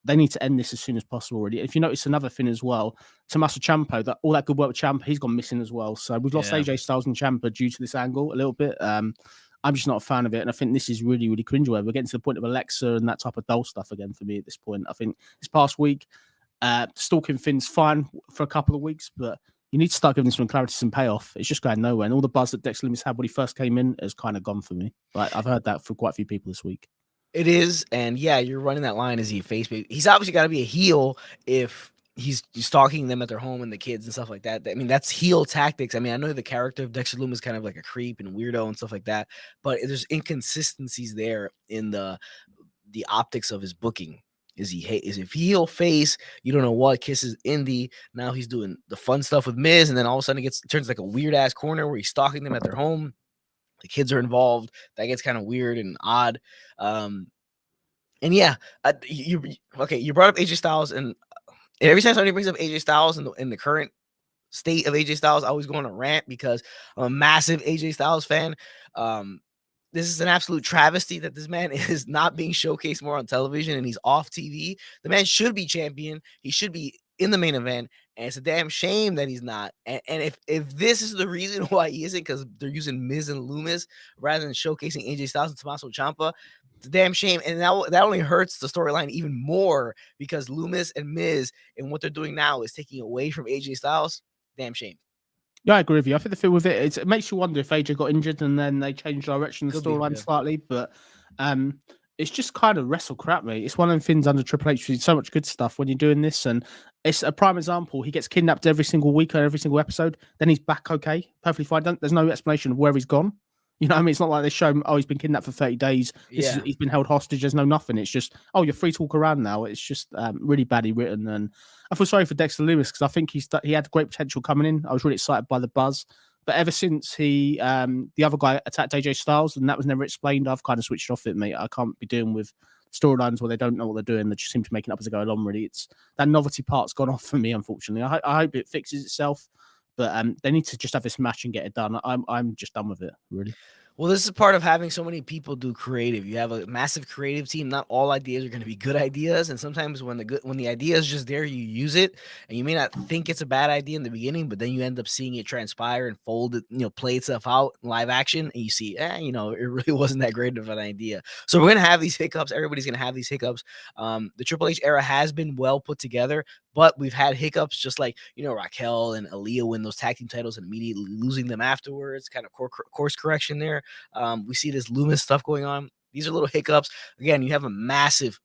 Speaker 3: They need to end this as soon as possible, already. If you notice another thing as well, Tommaso Ciampa, that all that good work with Ciampa, he's gone missing as well. So we've lost AJ Styles and Ciampa due to this angle a little bit. I'm just not a fan of it, and I think this is really, really cringeworthy. We're getting to the point of Alexa and that type of dull stuff again for me at this point. I think this past week, stalking Finn's fine for a couple of weeks, but you need to start giving some clarity, some payoff. It's just going nowhere, and all the buzz that Dexter Loomis had when he first came in has kind of gone for me. Like, I've heard that from quite a few people this week.
Speaker 2: It is, and yeah, you're running that line. Is he a face? He's obviously got to be a heel if he's stalking them at their home and the kids and stuff like that. I mean, that's heel tactics. I mean, I know the character of Dexter Loomis is kind of like a creep and weirdo and stuff like that, but there's inconsistencies there in the optics of his booking. Is he heel face? You don't know what kisses Indy. Now he's doing the fun stuff with Miz, and then all of a sudden it turns like a weird ass corner where he's stalking them at their home. The kids are involved. That gets kind of weird and odd. And yeah, you brought up AJ Styles, and every time somebody brings up AJ Styles in the current state of AJ Styles, I always go on a rant because I'm a massive AJ Styles fan. This is an absolute travesty that this man is not being showcased more on television and he's off TV. The man should be champion. He should be in the main event, and it's a damn shame that he's not. And if this is the reason why he isn't, because they're using Miz and Loomis rather than showcasing AJ Styles and Tommaso Ciampa, it's a damn shame. And that only hurts the storyline even more because Loomis and Miz and what they're doing now is taking away from AJ Styles. Damn shame.
Speaker 3: Yeah, I agree with you. I think the thing with it makes you wonder if AJ got injured and then they changed direction of the storyline slightly. But it's just kind of wrestle crap, mate. It's one of the things under Triple H. There's so much good stuff when you're doing this, and it's a prime example. He gets kidnapped every single week or every single episode. Then he's back okay, perfectly fine. There's no explanation of where he's gone. You know what I mean? It's not like they show him, he's been kidnapped for 30 days. He's been held hostage. There's no nothing. It's just, you're free to walk around now. It's just really badly written. And I feel sorry for Dexter Lewis because I think he had great potential coming in. I was really excited by the buzz. But ever since the other guy attacked AJ Styles and that was never explained, I've kind of switched off it, mate. I can't be doing with storylines where they don't know what they're doing. They just seem to make it up as they go along, really. It's that novelty part's gone off for me, unfortunately. I hope it fixes itself. But they need to just have this match and get it done. I'm just done with it, really.
Speaker 2: Well, this is part of having so many people do creative. You have a massive creative team. Not all ideas are going to be good ideas, and sometimes when the idea is just there, you use it, and you may not think it's a bad idea in the beginning, but then you end up seeing it transpire and fold it, play itself out in live action, and you see, it really wasn't that great of an idea. So we're going to have these hiccups. Everybody's going to have these hiccups. The Triple H era has been well put together, but we've had hiccups just like, Raquel and Aaliyah win those tag team titles and immediately losing them afterwards, kind of course correction there. We see this Loomis stuff going on. These are little hiccups. Again, you have a massive,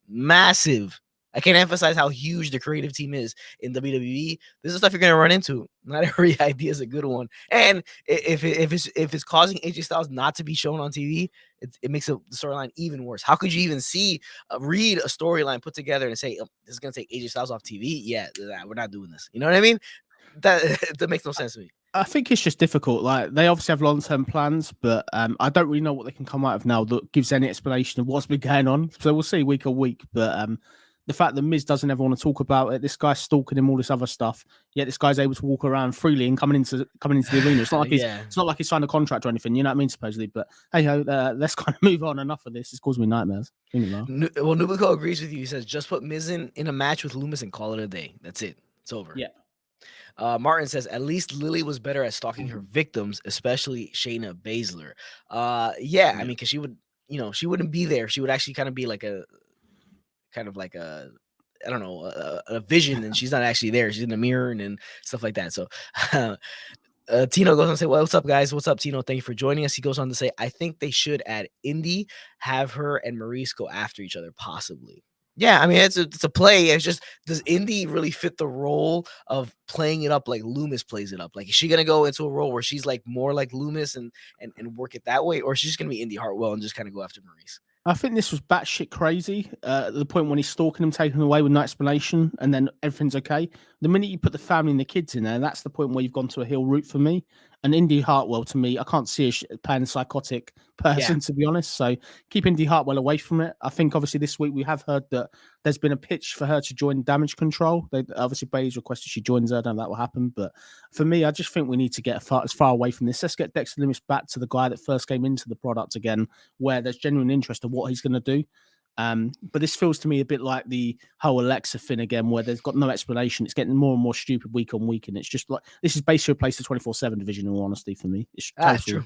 Speaker 2: I can't emphasize how huge the creative team is in WWE. This is stuff you're going to run into. Not every idea is a good one. And if it's causing AJ Styles not to be shown on TV, it makes the storyline even worse. How could you even read a storyline put together and say, this is going to take AJ Styles off TV? Yeah, we're not doing this. You know what I mean? That makes no sense to me.
Speaker 3: I think it's just difficult. Like, they obviously have long-term plans, but I don't really know what they can come out of now that gives any explanation of what's been going on. So we'll see week on week. But the fact that Miz doesn't ever want to talk about it, this guy's stalking him, all this other stuff. Yet this guy's able to walk around freely and coming into the arena. It's not like it's not like he signed a contract or anything. You know what I mean? Supposedly, but hey ho, let's kind of move on. Enough of this. It's causing me nightmares.
Speaker 2: Well, Nubico agrees with you. He says just put Miz in a match with Loomis and call it a day. That's it. It's over.
Speaker 3: Yeah.
Speaker 2: Martin says at least Lily was better at stalking her victims, especially Shayna Baszler. I mean, because she would, she wouldn't be there. She would actually kind of be like a I don't know, a vision, and she's not actually there. She's in the mirror and stuff like that. So Tino goes on to say, well, what's up, guys? What's up, Tino? Thank you for joining us. He goes on to say, I think they should add Indy, have her and Maurice go after each other, possibly. Yeah, I mean, it's a play. It's just, does Indy really fit the role of playing it up like Loomis plays it up? Like, is she gonna go into a role where she's like more like Loomis and work it that way, or is she just gonna be Indy Hartwell and just kind of go after Maurice?
Speaker 3: I think this was batshit crazy at the point when he's stalking him, taking him away with no explanation, and then everything's okay. The minute you put the family and the kids in there, that's the point where you've gone to a heel route for me. And Indy Hartwell, to me, I can't see her playing a psychotic person, to be honest. So keep Indy Hartwell away from it. I think, obviously, this week we have heard that there's been a pitch for her to join Damage Control. Obviously, Bailey's requested she joins her. I don't know that will happen. But for me, I just think we need to get as far away from this. Let's get Dexter Lumis back to the guy that first came into the product again, where there's genuine interest of what he's going to do. But this feels to me a bit like the whole Alexa thing again, where there's got no explanation. It's getting more and more stupid week on week, and it's just like this is basically replaced the 24/7 division. In all honesty, for me, it's
Speaker 2: true.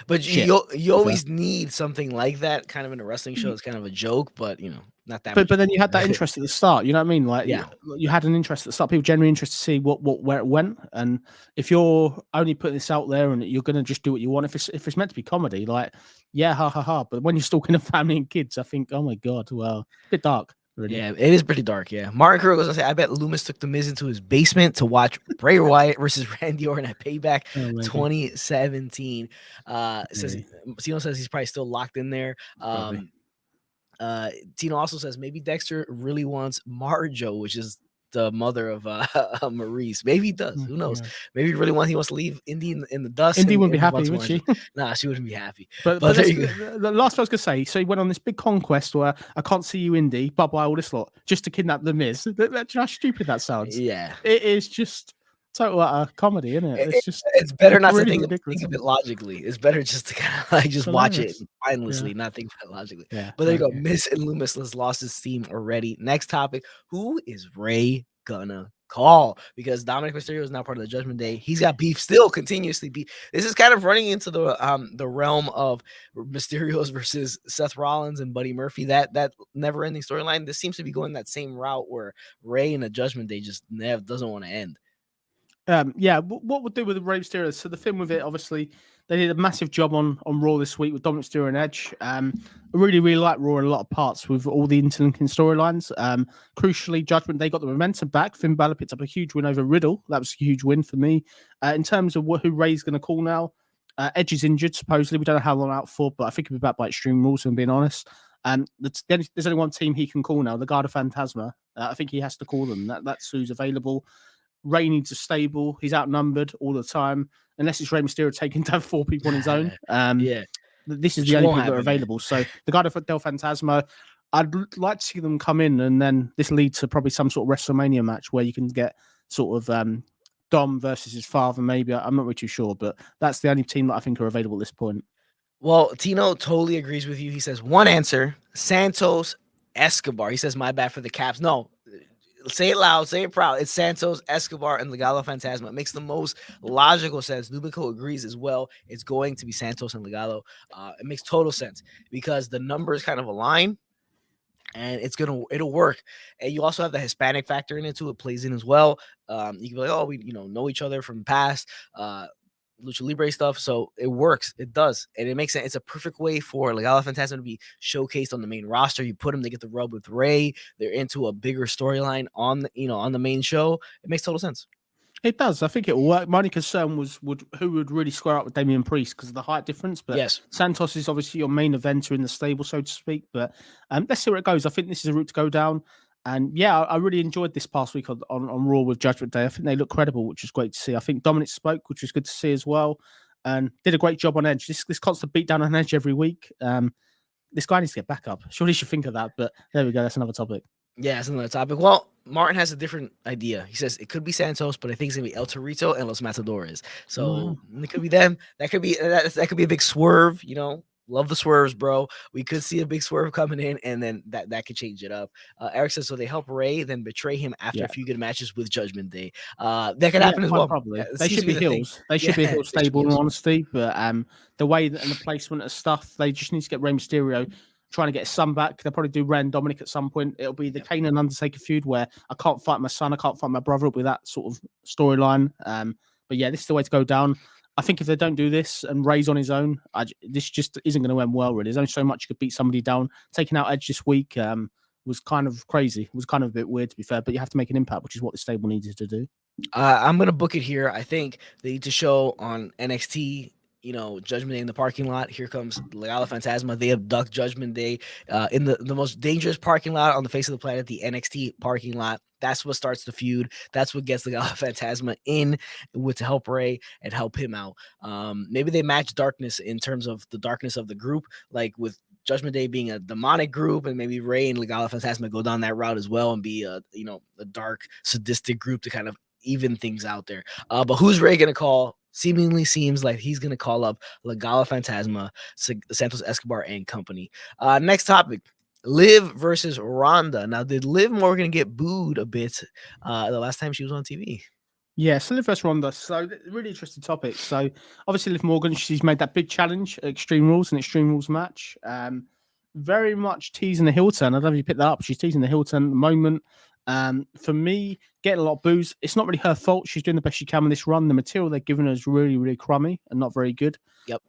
Speaker 2: But you always need something like that, kind of in a wrestling show. It's kind of a joke, but not that.
Speaker 3: But then you had that interest at the start. You know what I mean? Like, you had an interest at the start. People genuinely interested to see where it went. And if you're only putting this out there and you're going to just do what you want, if it's meant to be comedy, like, yeah, ha ha ha. But when you're stalking a family and kids, I think, oh my god, well, a bit dark. Really.
Speaker 2: Yeah, it is pretty dark. Yeah, Martin Kuro goes on to say, I bet Loomis took the Miz into his basement to watch Bray Wyatt versus Randy Orton at Payback 2017. Says Tino says he's probably still locked in there. Tino also says maybe Dexter really wants Marjo, which is the mother of Maurice. Maybe he does. Who knows? Yeah. Maybe he wants to leave Indy in the dust.
Speaker 3: Indy wouldn't be happy, would she?
Speaker 2: Nah, she wouldn't be happy.
Speaker 3: But the last I was going to say, so he went on this big conquest where I can't see you, Indy, bye-bye, all this lot, just to kidnap the Miz. That's how stupid that sounds.
Speaker 2: Yeah.
Speaker 3: It is just total comedy, isn't it?
Speaker 2: It's better not really to think of it logically. It's better just to kind of like just watch it mindlessly, not think about it logically. Yeah, but there you go. Miz and Loomis has lost his steam already. Next topic: who is Ray gonna call? Because Dominic Mysterio is now part of the Judgment Day. He's got beef still, continuously beef. This is kind of running into the realm of Mysterio's versus Seth Rollins and Buddy Murphy. That never-ending storyline. This seems to be going that same route where Ray and the Judgment Day just doesn't want to end.
Speaker 3: What we'll do with the Rey Mysterio. So the thing with it, obviously, they did a massive job on Raw this week with Dominic Mysterio and Edge. I really, really like Raw in a lot of parts with all the interlinking storylines. Crucially, Judgment Day got the momentum back. Finn Balor picked up a huge win over Riddle. That was a huge win for me. In terms of who Ray's going to call now, Edge is injured, supposedly. We don't know how long out for, but I think he'll be back by Extreme Rules, if I'm being honest. There's only one team he can call now, the Guard of Phantasma. I think he has to call them. That's who's available. Ray needs a stable. He's outnumbered all the time, unless it's Rey Mysterio taking down 4 people on his own. This is the only people that are available. So the Guard of Del Phantasma, I'd like to see them come in, and then this leads to probably some sort of WrestleMania match where you can get sort of Dom versus his father. Maybe I'm not really too sure, but that's the only team that I think are available at this point.
Speaker 2: Well, Tino totally agrees with you. He says one answer: Santos Escobar. He says my bad for the Caps. No. Say it loud, say it proud. It's Santos, Escobar, and Legado Fantasma. It makes the most logical sense. Nubico agrees as well. It's going to be Santos and Legado. It makes total sense because the numbers kind of align, and it'll work. And you also have the Hispanic factor in it too. It plays in as well. You can be like, oh, we know each other from past Lucha Libre stuff, so it works. It does, and it makes sense. It's a perfect way for Legado Fantasma to be showcased on the main roster. You put them, they get the rub with Ray. They're into a bigger storyline on the main show. It makes total sense.
Speaker 3: It does. I think it will work. My only concern was who would really square up with Damian Priest because of the height difference. But
Speaker 2: yes,
Speaker 3: Santos is obviously your main eventer in the stable, so to speak. But let's see where it goes. I think this is a route to go down. And yeah, I really enjoyed this past week on Raw with Judgment Day. I think they look credible, which was great to see. I think Dominic spoke, which was good to see as well, and did a great job on Edge. This constant beat down on Edge every week. This guy needs to get back up. Surely you should think of that, but there we go. That's another topic.
Speaker 2: Yeah, that's another topic. Well, Martin has a different idea. He says it could be Santos, but I think it's gonna be El Torito and Los Matadores. So it could be them. That could be a big swerve. Love the swerves, bro. We could see a big swerve coming in, and then that could change it up. Eric says, so they help Ray, then betray him after a few good matches with Judgment Day. That could happen as well.
Speaker 3: Probably. They should be heels. They should be a heel stable, in honesty. But the way and the placement of stuff, they just need to get Rey Mysterio trying to get his son back. They'll probably do Ray and Dominic at some point. It'll be the Kane and Undertaker feud where I can't fight my son, I can't fight my brother. It'll be that sort of storyline. But yeah, this is the way to go down. I think if they don't do this and Ray's on his own, this just isn't going to end well, really. There's only so much you could beat somebody down. Taking out Edge this week was kind of crazy. It was kind of a bit weird, to be fair, but you have to make an impact, which is what the stable needed to do.
Speaker 2: I'm going to book it here. I think they need to show on NXT, Judgment Day in the parking lot. Here comes Legado Fantasma. They abduct Judgment Day in the most dangerous parking lot on the face of the planet, the NXT parking lot. That's what starts the feud. That's what gets Legado Fantasma in to help Ray and help him out. Maybe they match darkness in terms of the darkness of the group, like with Judgment Day being a demonic group, and maybe Ray and Legado Fantasma go down that route as well and be a dark, sadistic group to kind of even things out there. But who's Ray going to call? Seemingly seems like he's going to call up Legado Fantasma, Santos Escobar, and company. Next topic. Liv versus Ronda. Now, did Liv Morgan get booed a bit the last time she was on TV?
Speaker 3: Yeah, so Liv versus Ronda. So, really interesting topic. So, obviously, Liv Morgan, she's made that big challenge, Extreme Rules, an Extreme Rules match. Very much teasing the heel turn. I don't know if you picked that up. She's teasing the heel turn at the moment. For me, getting a lot of boos. It's not really her fault. She's doing the best she can with this run. The material they're giving her is really, really crummy and not very good.
Speaker 2: Yep.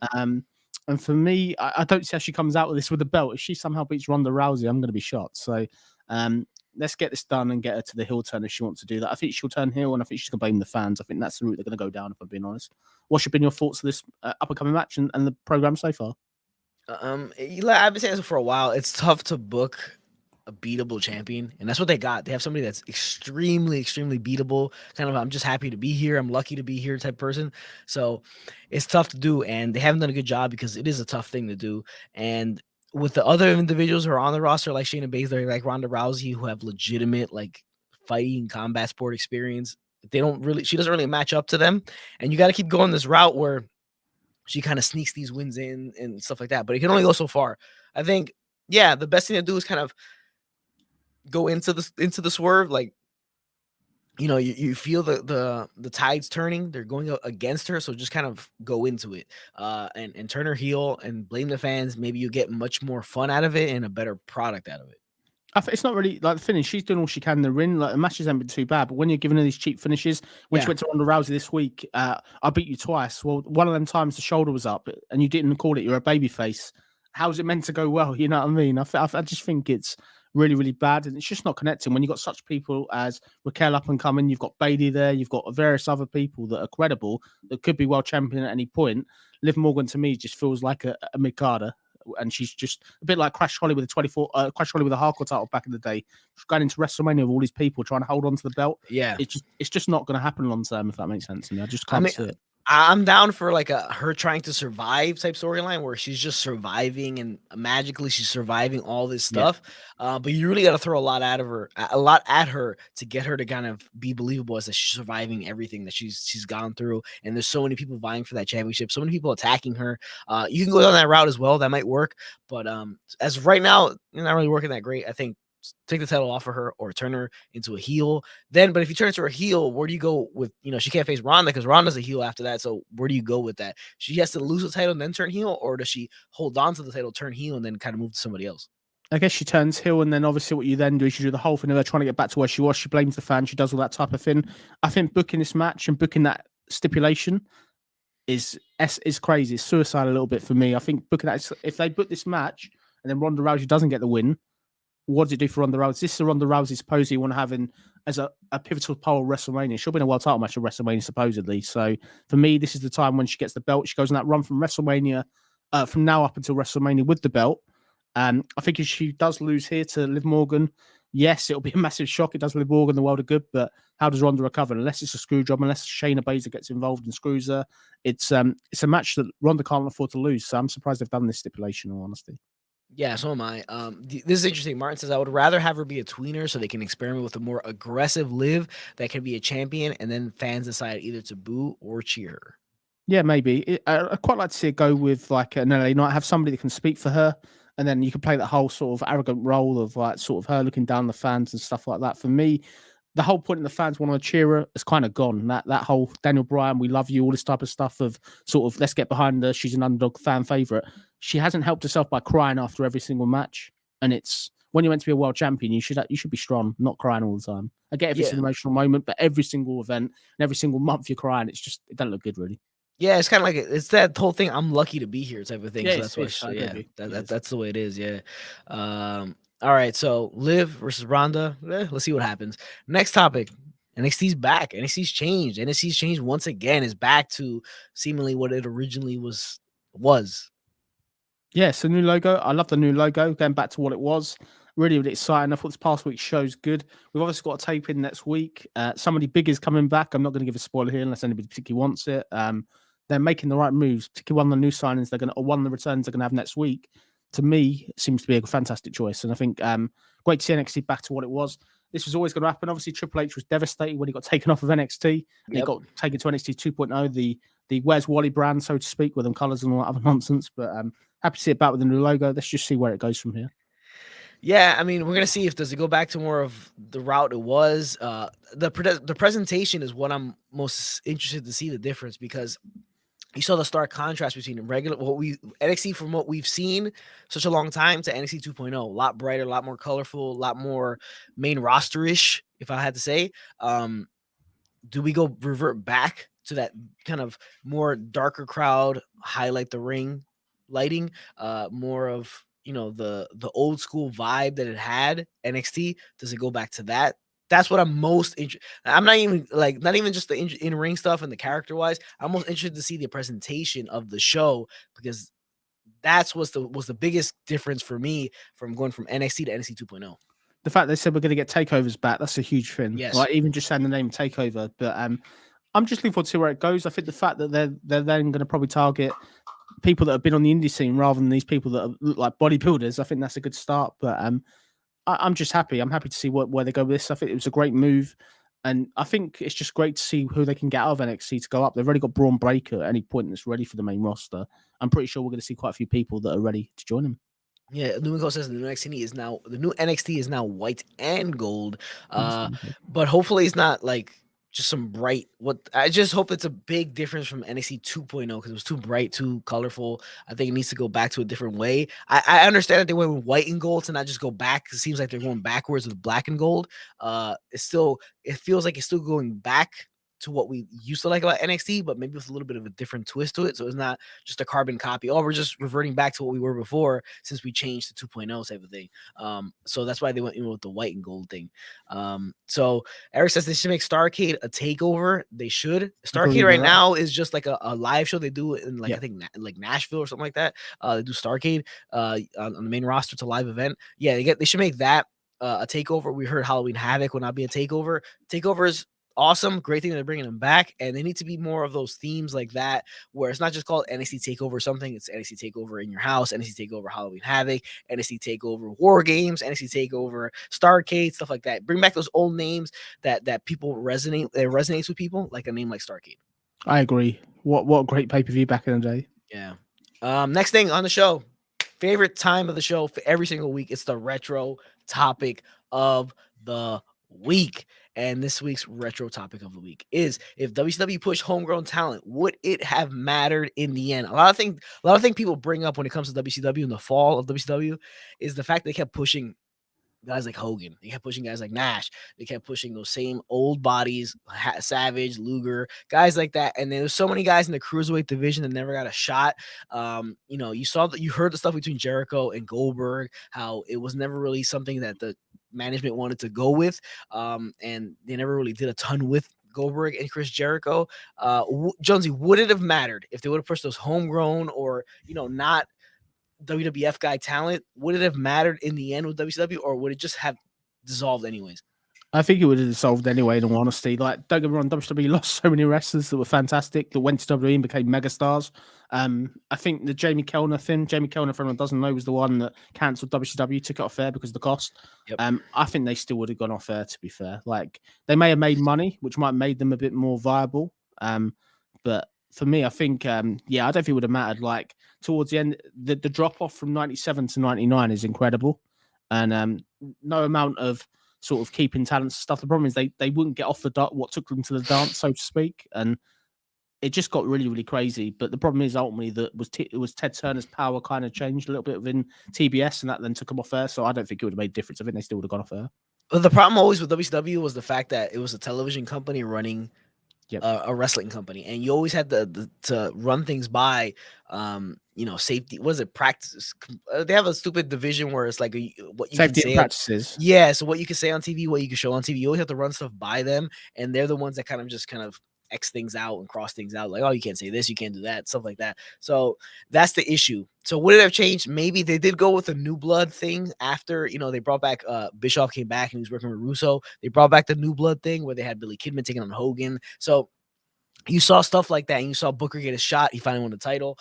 Speaker 3: And for me, I don't see how she comes out with this with the belt. If she somehow beats Ronda Rousey, I'm going to be shocked. So let's get this done and get her to the heel turn if she wants to do that. I think she'll turn heel, and I think she's going to blame the fans. I think that's the route they're going to go down, if I'm being honest. What have been your thoughts of this up-and-coming match and the program so far?
Speaker 2: I've been saying this for a while. It's tough to book a beatable champion, and that's what they got. They have somebody that's extremely beatable, kind of I'm just happy to be here, I'm lucky to be here type person. So it's tough to do, and they haven't done a good job because it is a tough thing to do. And with the other individuals who are on the roster, like Shayna Baszler, like Ronda Rousey, who have legitimate like fighting combat sport experience, she doesn't really match up to them. And you got to keep going this route where she kind of sneaks these wins in and stuff like that, but it can only go so far. I think, yeah, the best thing to do is kind of go into the swerve, like you feel the tides turning, they're going against her, so just kind of go into it and turn her heel and blame the fans. Maybe you get much more fun out of it and a better product out of it.
Speaker 3: It's not really like the finish. She's doing all she can in the ring. Like the matches haven't been too bad, but when you're giving her these cheap finishes, which went to Ronda Rousey this week, I beat you twice. Well, one of them times the shoulder was up and you didn't call it. You're a babyface. How's it meant to go well? You know what I mean? I just think it's really bad, and it's just not connecting. When you've got such people as Raquel up and coming, you've got Bayley there, you've got various other people that are credible that could be world champion at any point. Liv Morgan to me just feels like a mid-carder, and she's just a bit like Crash Holly with the Crash Holly with a hardcore title back in the day. She's going into WrestleMania with all these people trying to hold on to the belt.
Speaker 2: Yeah,
Speaker 3: it's just not going to happen long term, if that makes sense to me. I just can't see it.
Speaker 2: I'm down for like her trying to survive type storyline where she's just surviving and magically she's surviving all this stuff. Yeah. But you really got to throw a lot at her to get her to kind of be believable as that she's surviving everything that she's gone through. And there's so many people vying for that championship, so many people attacking her. You can go down that route as well. That might work. But as of right now, you're not really working that great. I think take the title off of her or turn her into a heel. But if you turn her into a heel, where do you go with, she can't face Ronda because Ronda's a heel after that. So where do you go with that? She has to lose the title and then turn heel, or does she hold on to the title, turn heel, and then kind of move to somebody else?
Speaker 3: I guess she turns heel, and then obviously what you then do is you do the whole thing of her trying to get back to where she was. She blames the fans. She does all that type of thing. I think booking this match and booking that stipulation is crazy. It's suicide a little bit for me. I think booking that, if they book this match and then Ronda Rousey doesn't get the win, what does it do for Ronda Rousey? This is Ronda Rousey supposedly want to have as a pivotal pole at WrestleMania. She'll be in a world title match at WrestleMania supposedly. So for me, this is the time when she gets the belt. She goes on that run from WrestleMania, from now up until WrestleMania with the belt. I think if she does lose here to Liv Morgan, yes, it'll be a massive shock. It does Liv Morgan the world of good, but how does Ronda recover? Unless it's a screw job, unless Shayna Baszler gets involved and screws her, it's a match that Ronda can't afford to lose. So I'm surprised they've done this stipulation, in all honesty.
Speaker 2: Yeah, so am I. This is interesting. Martin says, I would rather have her be a tweener so they can experiment with a more aggressive Liv that can be a champion, and then fans decide either to boo or cheer her.
Speaker 3: Yeah, maybe. I'd quite like to see it go with like an LA Knight, have somebody that can speak for her, and then you can play that whole sort of arrogant role of like sort of her looking down the fans and stuff like that. For me, the whole point of the fans want to cheer her is kind of gone. That whole Daniel Bryan, we love you, all this type of stuff of sort of let's get behind her. She's an underdog fan favorite. She hasn't helped herself by crying after every single match, and it's when you're meant to be a world champion, you should be strong, not crying all the time. I get if it's an emotional moment, but every single event and every single month you're crying, it doesn't look good really.
Speaker 2: Yeah, it's kind of like it's that whole thing. I'm lucky to be here type of thing.
Speaker 3: Yeah,
Speaker 2: So that's why. That's the way it is. Yeah. All right. So Liv versus Ronda. Let's see what happens. Next topic. NXT's back. NXT's changed. NXT's changed once again. Is back to seemingly what it originally was.
Speaker 3: Yes, a new logo. I love the new logo. Going back to what it was. Really, really exciting. I thought this past week's show's good. We've obviously got a tape in next week. Somebody big is coming back. I'm not going to give a spoiler here unless anybody particularly wants it. They're making the right moves, particularly one of the new signings one of the returns they're going to have next week. To me, it seems to be a fantastic choice. And I think great to see NXT back to what it was. This was always going to happen. Obviously, Triple H was devastated when he got taken off of NXT. And he got taken to NXT 2.0, the Where's Wally brand, so to speak, with them colours and all that other nonsense. But happy to see it back with the new logo. Let's just see where it goes from here.
Speaker 2: Yeah, I mean, we're gonna see if does it go back to more of the route it was. The presentation is what I'm most interested to see the difference, because you saw the stark contrast between NXT from what we've seen such a long time to NXT 2.0. A lot brighter, a lot more colorful, a lot more main roster-ish, if I had to say. Do we go revert back to that kind of more darker crowd, highlight the ring lighting, more of the old school vibe that it had NXT? Does it go back to that? That's what I'm most interested. I'm not even just the in ring stuff and the character wise. I'm most interested to see the presentation of the show, because that's was the biggest difference for me from going from NXT to NXT 2.0.
Speaker 3: The fact they said we're going to get takeovers back, that's a huge thing.
Speaker 2: Yes.
Speaker 3: Like even just saying the name takeover. But I'm just looking forward to see where it goes. I think the fact that they're then going to probably target people that have been on the indie scene rather than these people that look like bodybuilders, I think that's a good start. But I'm just happy. I'm happy to see where they go with this. I think it was a great move. And I think it's just great to see who they can get out of NXT to go up. They've already got Braun Breaker at any point that's ready for the main roster. I'm pretty sure we're going to see quite a few people that are ready to join him.
Speaker 2: Yeah, Lumico says the new NXT is now white and gold. But hopefully it's not like just some bright. I just hope it's a big difference from NXT 2.0, because it was too bright, too colorful. I think it needs to go back to a different way. I understand that they went with white and gold to not just go back. It seems like they're going backwards with black and gold. It feels like it's still going back to what we used to like about NXT, but maybe with a little bit of a different twist to it. So it's not just a carbon copy. Oh, we're just reverting back to what we were before since we changed to 2.0 type of thing. So that's why they went with the white and gold thing. So Eric says they should make Starrcade a takeover. They should. Starrcade right now is just like a live show they do in I think like Nashville or something like that. They do Starrcade on the main roster. It's a live event. Yeah, they should make that a takeover. We heard Halloween Havoc will not be a takeover. Takeover is awesome, great thing they're bringing them back, and they need to be more of those themes like that, where it's not just called NXT Takeover something. It's NXT Takeover in your house, NXT Takeover Halloween Havoc, NXT Takeover War Games, NXT Takeover Starrcade, stuff like that. Bring back those old names that people resonates with people, like a name like Starrcade.
Speaker 3: I agree. What a great pay-per-view back in the day.
Speaker 2: Yeah. Next thing on the show, favorite time of the show for every single week, it's the retro topic of the week. And this week's retro topic of the week is, if WCW pushed homegrown talent, would it have mattered in the end? A lot of things people bring up when it comes to WCW in the fall of WCW is the fact they kept pushing guys like Hogan. They kept pushing guys like Nash. They kept pushing those same old bodies, Savage, Luger, guys like that. And there was so many guys in the cruiserweight division that never got a shot. You heard the stuff between Jericho and Goldberg, how it was never really something that the management wanted to go with. And they never really did a ton with Goldberg and Chris Jericho. Jonesy, would it have mattered if they would have pushed those homegrown or, not WWF guy talent? Would it have mattered in the end with WCW, or would it just have dissolved anyways?
Speaker 3: I think it would have dissolved anyway, in all honesty. Like, don't get me wrong, WWE lost so many wrestlers that were fantastic that went to WWE and became megastars. I think the Jamie Kellner thing, for anyone doesn't know, was the one that cancelled WCW, took it off air because of the cost.
Speaker 2: Yep.
Speaker 3: I think they still would have gone off air, to be fair. Like, they may have made money, which might have made them a bit more viable. But for me, I think, I don't think it would have mattered. Like, towards the end, the drop off from 97 to 99 is incredible. And no amount of sort of keeping talents and stuff. The problem is they wouldn't get off what took them to the dance, so to speak, and it just got really, really crazy. But the problem is ultimately that it was Ted Turner's power kind of changed a little bit within TBS, and that then took him off air. So I don't think it would have made a difference. I think they still would have gone off air.
Speaker 2: Well, the problem always with WCW was the fact that it was a television company running
Speaker 3: Yep.
Speaker 2: a wrestling company, and you always had to run things by, safety. What is it? Practice. They have a stupid division where it's like what you
Speaker 3: Safety
Speaker 2: can say.
Speaker 3: practices.
Speaker 2: Yeah, so what you can say on TV, what you can show on TV, you always have to run stuff by them, and they're the ones that kind of X things out and cross things out, like, oh, you can't say this, you can't do that, stuff like that. So that's the issue. So would it have changed? Maybe they did go with a new blood thing after, they brought back Bischoff came back and he was working with Russo. They brought back the new blood thing where they had Billy Kidman taking on Hogan. So you saw stuff like that, and you saw Booker get a shot. He finally won the title.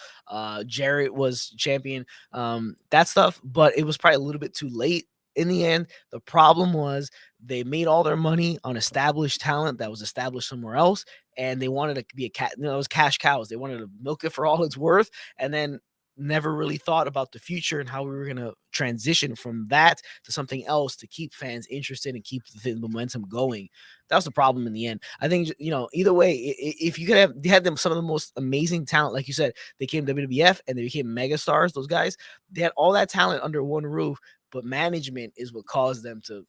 Speaker 2: Jarrett was champion. That stuff, but it was probably a little bit too late in the end. The problem was they made all their money on established talent that was established somewhere else, and they wanted to be it was cash cows. They wanted to milk it for all it's worth, and then never really thought about the future and how we were going to transition from that to something else to keep fans interested and keep the momentum going. That was the problem in the end. I think, either way, if you could have them some of the most amazing talent, like you said, they came to WWF and they became megastars. Those guys, they had all that talent under one roof, but management is what caused them to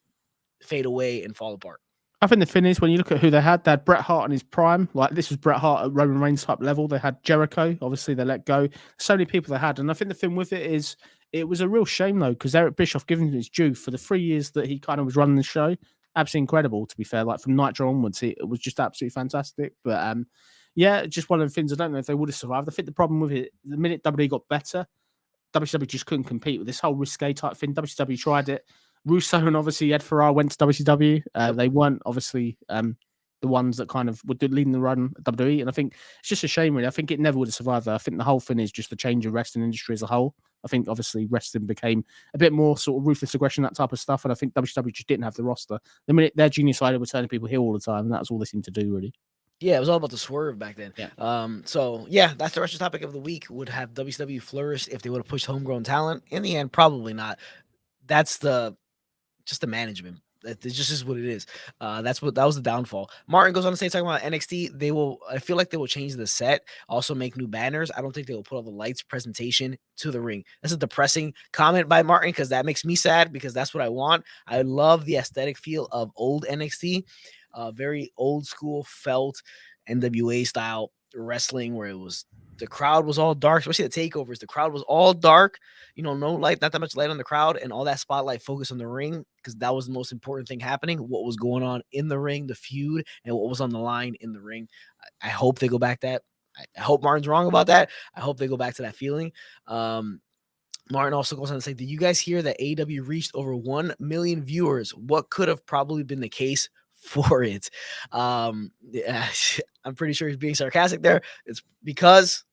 Speaker 2: fade away and fall apart.
Speaker 3: I think the thing is, when you look at who they had Bret Hart in his prime. Like, this was Bret Hart at Roman Reigns type level. They had Jericho. Obviously, they let go. So many people they had. And I think the thing with it is, it was a real shame, though, because Eric Bischoff, giving him his due for the 3 years that he kind of was running the show, absolutely incredible, to be fair. Like, from Nitro onwards, it was just absolutely fantastic. But, yeah, just one of the things I don't know if they would have survived. I think the problem with it, the minute WWE got better, WCW just couldn't compete with this whole risque type thing. WCW tried it. Russo and obviously Ed Ferrara went to WCW. They weren't obviously the ones that kind of were leading the run at WWE. And I think it's just a shame, really. I think it never would have survived that. I think the whole thing is just the change of wrestling industry as a whole. I think obviously wrestling became a bit more sort of ruthless aggression, that type of stuff. And I think WCW just didn't have the roster. The minute their junior side were turning people heel all the time, and that's all they seemed to do, really.
Speaker 2: Yeah, it was all about the swerve back then.
Speaker 3: Yeah.
Speaker 2: So yeah, that's the retro topic of the week. Would have WCW flourished if they would have pushed homegrown talent? In the end, probably not. That's just the management. It just is what it is. That was the downfall. Martin goes on to say, talking about NXT, I feel like they will change the set, also make new banners. I don't think they will put all the lights presentation to the ring. That's a depressing comment by Martin, because that makes me sad, because that's what I want. I love the aesthetic feel of old NXT, very old school felt NWA style wrestling, where the crowd was all dark, especially the takeovers. The crowd was all dark, no light, not that much light on the crowd, and all that spotlight focused on the ring, because that was the most important thing happening. What was going on in the ring, the feud, and what was on the line in the ring. I hope they go back that. I hope Martin's wrong about that. I hope they go back to that feeling. Martin also goes on to say, did you guys hear that AEW reached over 1 million viewers? What could have probably been the case for it? I'm pretty sure he's being sarcastic there. It's because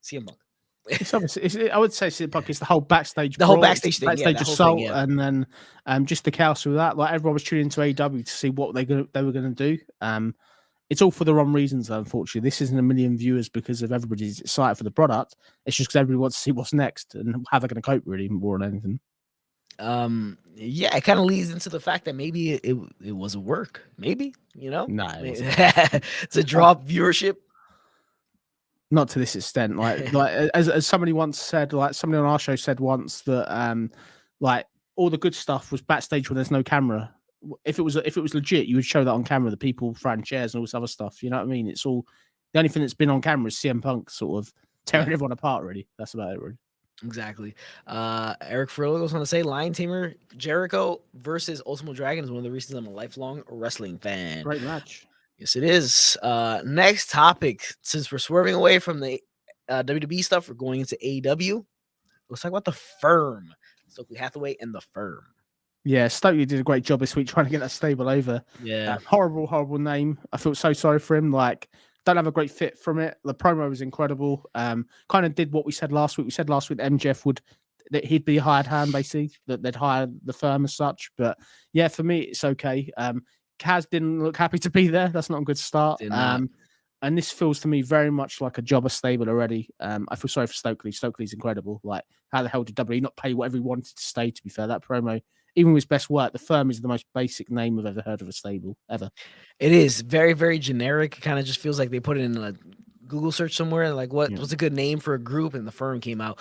Speaker 2: CM Punk.
Speaker 3: It's obviously, I would say CM Punk is the whole backstage,
Speaker 2: backstage thing,
Speaker 3: backstage
Speaker 2: assault,
Speaker 3: and then just the chaos with that. Like, everyone was tuning into AEW to see what they were going to do. It's all for the wrong reasons, though, unfortunately. This isn't 1 million viewers because of everybody's excited for the product. It's just because everybody wants to see what's next and how they're going to cope, really, more than anything.
Speaker 2: Yeah, it kind of leads into the fact that maybe it was a work. Maybe,
Speaker 3: No,
Speaker 2: to drop viewership.
Speaker 3: Not to this extent. Like as somebody once said, like somebody on our show said once that like all the good stuff was backstage when there's no camera. If it was legit, you would show that on camera, the people throwing chairs and all this other stuff. You know what I mean? It's all, the only thing that's been on camera is CM Punk sort of tearing everyone apart, really. That's about it, really.
Speaker 2: Exactly. Eric Frillo goes on to say, Lion Tamer Jericho versus Ultimo Dragon is one of the reasons I'm a lifelong wrestling fan.
Speaker 3: Great match.
Speaker 2: Yes, it is. Next topic. Since we're swerving away from the WWE stuff, we're going into AEW. Let's talk about the Firm. Stokely Hathaway and the Firm.
Speaker 3: Yeah, Stokely did a great job this week trying to get that stable over.
Speaker 2: Yeah.
Speaker 3: Horrible name. I felt so sorry for him. Like, don't have a great fit from it. The promo was incredible. Kind of did what we said last week. We said last week MJF that he'd be a hired hand, basically, that they'd hire the Firm as such. But yeah, for me, it's okay. Kaz didn't look happy to be there. That's not a good start. And this feels to me very much like a jobber stable already. I feel sorry for Stokely. Stokely's incredible. Like, how the hell did WWE not pay whatever he wanted to stay? To be fair, that promo even with his best work, the Firm is the most basic name I've ever heard of a stable ever.
Speaker 2: It is very, very generic. It kind of just feels like they put it in a Google search somewhere, like what's a good name for a group, and the Firm came out.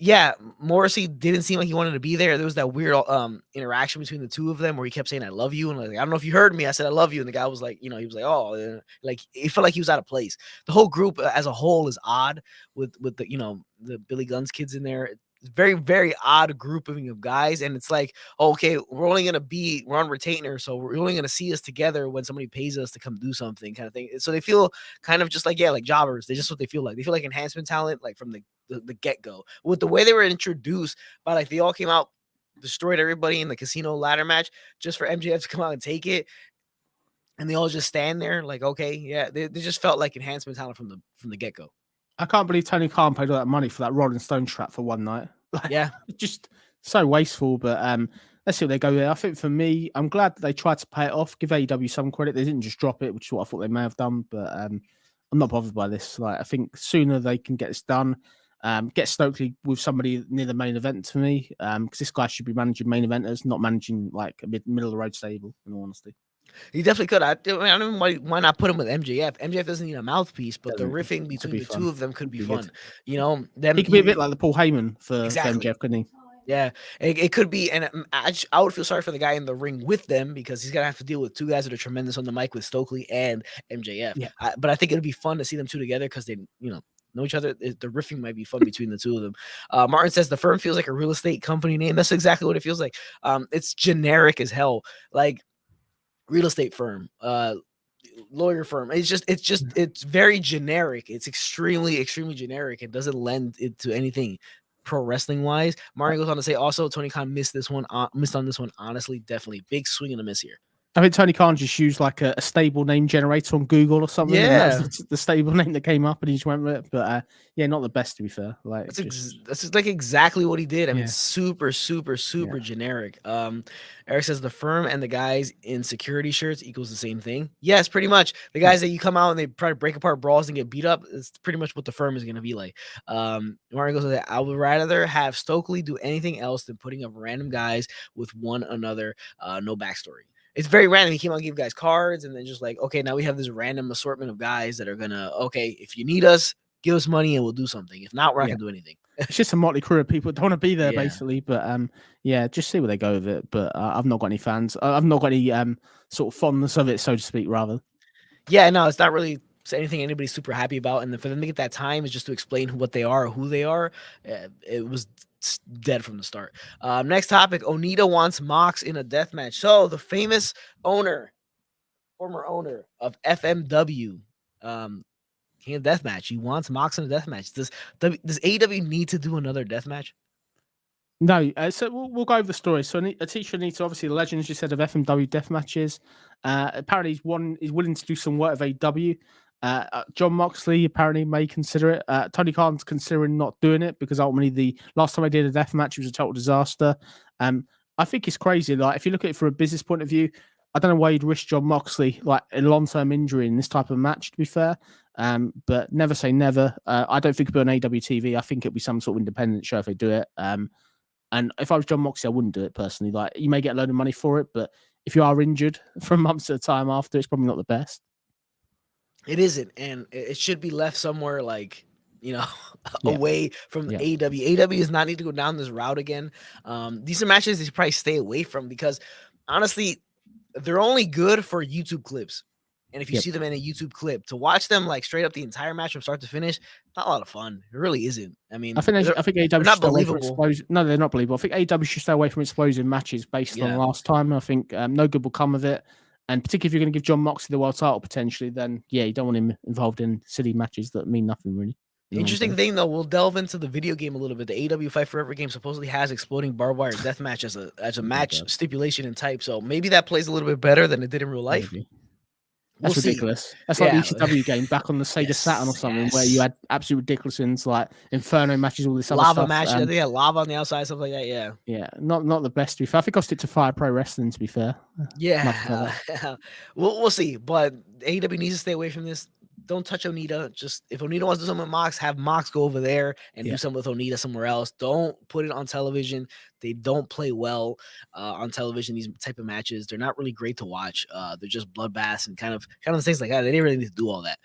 Speaker 2: Yeah, Morrissey didn't seem like he wanted to be there. There was that weird interaction between the two of them where he kept saying "I love you," and like, I don't know if you heard me. I said "I love you," and the guy was like, he was like, "Oh," like it felt like he was out of place. The whole group as a whole is odd with the the Billy Gunn's kids in there. It's very, very odd grouping of guys, and it's like, okay, we're on retainer, so we're only gonna see us together when somebody pays us to come do something, kind of thing. So they feel kind of just like like jobbers. They just what they feel like. They feel like enhancement talent, like from the get-go, with the way they were introduced by like they all came out, destroyed everybody in the casino ladder match just for MJF to come out and take it, and they all just stand there like, okay, yeah, they just felt like enhancement talent from the get-go.
Speaker 3: I can't believe Tony Khan paid all that money for that Rolling Stone trap for one night. Like,
Speaker 2: yeah,
Speaker 3: just so wasteful. But let's see what they go there. I think for me, I'm glad that they tried to pay it off, give AEW some credit. They didn't just drop it, which is what I thought they may have done. But I'm not bothered by this. Like, I think sooner they can get this done. Get Stokely with somebody near the main event to me, because this guy should be managing main eventers, not managing like a middle of the road stable. In all honesty,
Speaker 2: he definitely could. I don't know why not put him with MJF. MJF doesn't need a mouthpiece, but the riffing between the two of them could be fun. Them,
Speaker 3: he could be a bit like the Paul Heyman for
Speaker 2: exactly.
Speaker 3: MJF, couldn't he?
Speaker 2: Yeah, it could be, and I would feel sorry for the guy in the ring with them because he's gonna have to deal with two guys that are tremendous on the mic with Stokely and MJF.
Speaker 3: Yeah.
Speaker 2: But I think it'd be fun to see them two together because they know each other. The riffing might be fun between the two of them. Martin says the Firm feels like a real estate company name. That's exactly what it feels like. It's generic as hell, like real estate firm, lawyer firm. It's very generic. It's extremely generic. It doesn't lend it to anything pro wrestling wise. Mario goes on to say also Tony Khan missed on this one. Honestly, definitely big swing and a miss here.
Speaker 3: I think Tony Khan just used like a stable name generator on Google or something.
Speaker 2: Yeah,
Speaker 3: and that's the stable name that came up, and he just went with it. But yeah, not the best to be fair. Like
Speaker 2: that's just like exactly what he did. I mean, super
Speaker 3: Yeah.
Speaker 2: generic. Eric says the Firm and the guys in security shirts equals the same thing. Yes, pretty much. The guys that you come out and they try to break apart brawls and get beat up, it's pretty much what the Firm is going to be like. Mario goes, I would rather have Stokely do anything else than putting up random guys with one another, no backstory. It's very random. He came out and gave guys cards and then just like, okay, now we have this random assortment of guys that are gonna, okay, if you need us, give us money and we'll do something. If not, we're not gonna do anything.
Speaker 3: It's just a motley crew of people that don't want to be there, basically. But yeah, just see where they go with it. But I've not got any fans. I've not got any sort of fondness of it, so to speak, rather.
Speaker 2: Yeah, no, it's not really anything anybody's super happy about. And for them to get that time is just to explain what they are, who they are. It was dead from the start. Next topic, Onita wants Mox in a death match. So the famous former owner of FMW, King of Deathmatch, he wants Mox in a death match. Does AEW need to do another death match?
Speaker 3: No, so we'll go over the story. So Atisha needs obviously the legends you said of FMW death matches. Apparently he's willing to do some work with AEW. John Moxley apparently may consider it. Tony Khan's considering not doing it because ultimately the last time I did a death match was a total disaster. I think it's crazy. Like if you look at it from a business point of view, I don't know why you'd risk John Moxley like a long-term injury in this type of match. To be fair, but never say never. I don't think it'll be on AWTV. I think it'll be some sort of independent show if they do it. And if I was John Moxley, I wouldn't do it personally. Like you may get a load of money for it, but if you are injured for months at a time after, it's probably not the best.
Speaker 2: It isn't, and it should be left somewhere like away from AEW. AEW does not need to go down this route again. These are matches they should probably stay away from because honestly, they're only good for YouTube clips. And if you see them in a YouTube clip, to watch them like straight up the entire match from start to finish, not a lot of fun. It really isn't. I mean,
Speaker 3: I think AEW
Speaker 2: not believable.
Speaker 3: No, they're not believable. I think AEW should stay away from explosive matches based on last time. I think no good will come of it. And particularly if you're going to give John Moxley the world title potentially, then you don't want him involved in silly matches that mean nothing really.
Speaker 2: Interesting thing though, we'll delve into the video game a little bit. The AEW Fight Forever game supposedly has exploding barbed wire death match as a match stipulation and type. So maybe that plays a little bit better than it did in real life.
Speaker 3: Maybe. That's ridiculous. That's like the ECW game back on the Sega Saturn or something, where you had absolute ridiculous things like Inferno matches, all this other
Speaker 2: lava
Speaker 3: stuff.
Speaker 2: match. They had lava on the outside, stuff like that. Yeah.
Speaker 3: Yeah, not the best to be fair. I think I stick to Fire Pro Wrestling to be fair.
Speaker 2: Yeah. We'll see. But AEW needs to stay away from this. don't touch Onita. Just if Onita wants to do something with Mox, have Mox go over there and do something with Onita somewhere else. Don't put it on television. They don't play well on television. These type of matches, they're not really great to watch. They're just bloodbaths and kind of things like that. They didn't really need to do all that.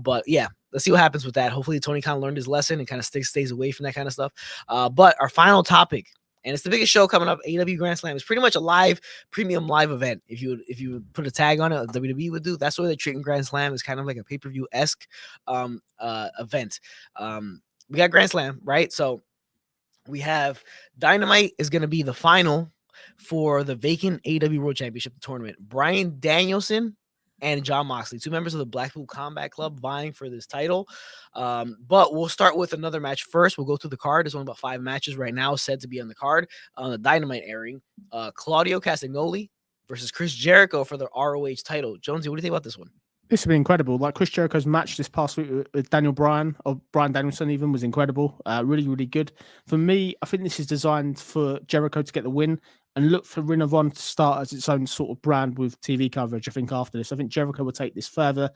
Speaker 2: But yeah, let's see what happens with that. Hopefully, Tony Khan learned his lesson and kind of stays away from that kind of stuff. But our final topic, and it's the biggest show coming up, AEW Grand Slam. It's pretty much a live, premium live event. If you put a tag on it, WWE would do. That's what they're treating Grand Slam. It's kind of like a pay-per-view-esque event. We got Grand Slam, right? So we have Dynamite is going to be the final for the vacant AEW World Championship tournament. Bryan Danielson and Jon Moxley, 2 members of the Blackpool Combat Club, vying for this title. But we'll start with another match first. We'll go through the card. There's only about 5 matches right now said to be on the card on the Dynamite airing. Claudio Castagnoli versus Chris Jericho for the ROH title. Jonesy, what do you think about this one?
Speaker 3: This has been incredible. Like Chris Jericho's match this past week with Daniel Bryan, or Bryan Danielson even, was incredible. Really, really good. For me, I think this is designed for Jericho to get the win and look for Ring of Honor to start as its own sort of brand with TV coverage. I think after this, I think Jericho will take this further.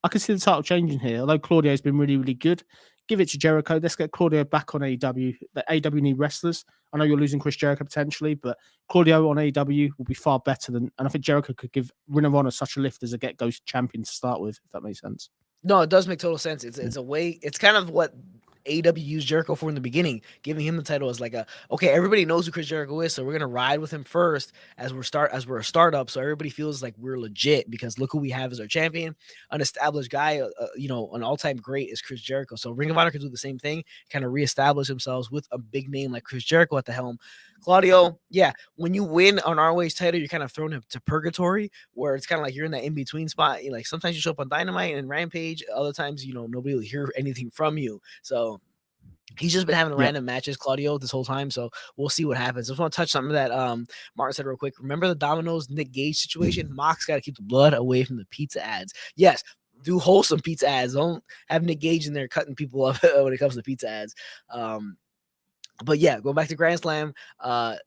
Speaker 3: I can see the title changing here. Although Claudio's been really, really good, give it to Jericho. Let's get Claudio back on AEW. The AEW need wrestlers. I know you're losing Chris Jericho potentially, but Claudio on AEW will be far better than. And I think Jericho could give Ring of Honor such a lift as a Get Go champion to start with, if that makes sense.
Speaker 2: No, it does make total sense. It's a way. It's kind of what AEW used Jericho for in the beginning, giving him the title as like okay, everybody knows who Chris Jericho is, so we're gonna ride with him first as we're a startup, so everybody feels like we're legit because look who we have as our champion, an established guy, an all-time great is Chris Jericho. So Ring of Honor can do the same thing, kind of reestablish themselves with a big name like Chris Jericho at the helm. Claudio, when you win an ROH title, you're kind of thrown into purgatory where it's kind of like you're in that in-between spot. Like sometimes you show up on Dynamite and Rampage, other times, nobody will hear anything from you. So he's just been having random matches, Claudio, this whole time. So we'll see what happens. I just want to touch something that Martin said real quick. Remember the Domino's Nick Gage situation? Mox got to keep the blood away from the pizza ads. Yes, do wholesome pizza ads. Don't have Nick Gage in there cutting people up when it comes to pizza ads. But yeah, going back to Grand Slam, I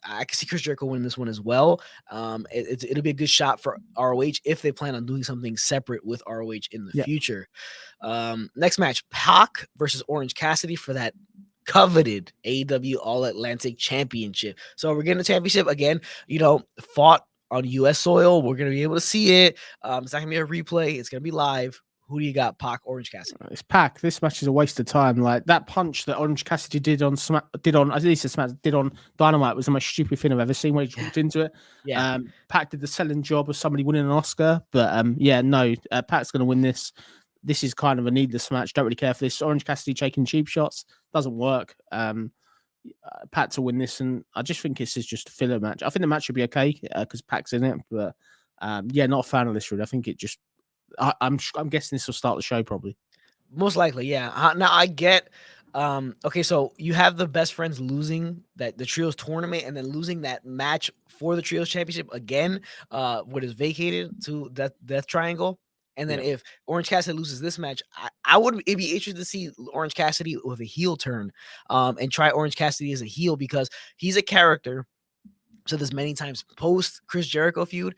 Speaker 2: can see Chris Jericho winning this one as well. It'll be a good shot for ROH if they plan on doing something separate with ROH in the future. Next match, Pac versus Orange Cassidy for that coveted AEW All Atlantic Championship. So we're getting a championship again, fought on U.S. soil. We're going to be able to see it. It's not going to be a replay. It's going to be live. Who do you got, Pac, Orange Cassidy?
Speaker 3: It's Pac. This match is a waste of time. Like that punch that Orange Cassidy did on Dynamite was the most stupid thing I've ever seen when he dropped into it.
Speaker 2: Yeah.
Speaker 3: Pac did the selling job of somebody winning an Oscar, but Pac's going to win this. This is kind of a needless match. Don't really care for this. Orange Cassidy taking cheap shots doesn't work. Pac to win this, and I just think this is just a filler match. I think the match should be okay because Pac's in it, but not a fan of this really. I think it just. I'm guessing this will start the show probably.
Speaker 2: Most likely, yeah. Now I get. Okay, so you have the best friends losing the trios tournament and then losing that match for the trios championship again. What is vacated to Death Triangle. And then if Orange Cassidy loses this match, I would be interested to see Orange Cassidy with a heel turn, and try Orange Cassidy as a heel because he's a character. So there's many times post Chris Jericho feud.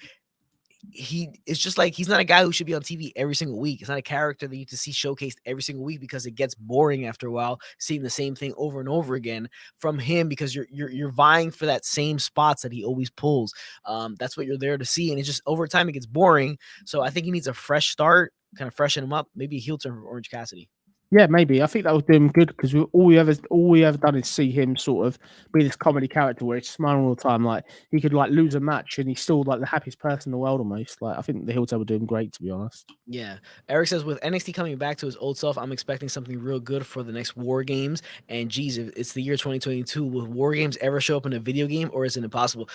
Speaker 2: It's just like he's not a guy who should be on TV every single week. It's not a character that you to see showcased every single week because it gets boring after a while seeing the same thing over and over again from him because you're vying for that same spots that he always pulls. That's what you're there to see, and it's just over time it gets boring. So I think he needs a fresh start, kind of freshen him up. Maybe a heel turn for Orange Cassidy.
Speaker 3: Yeah, maybe. I think that would do him good because all we ever done is see him sort of be this comedy character where he's smiling all the time. Like he could like lose a match and he's still like the happiest person in the world almost. Like I think the heel turn would do him great, to be honest.
Speaker 2: Yeah. Eric says with NXT coming back to his old self, I'm expecting something real good for the next War Games. And geez, if it's the year 2022, will War Games ever show up in a video game or is it impossible?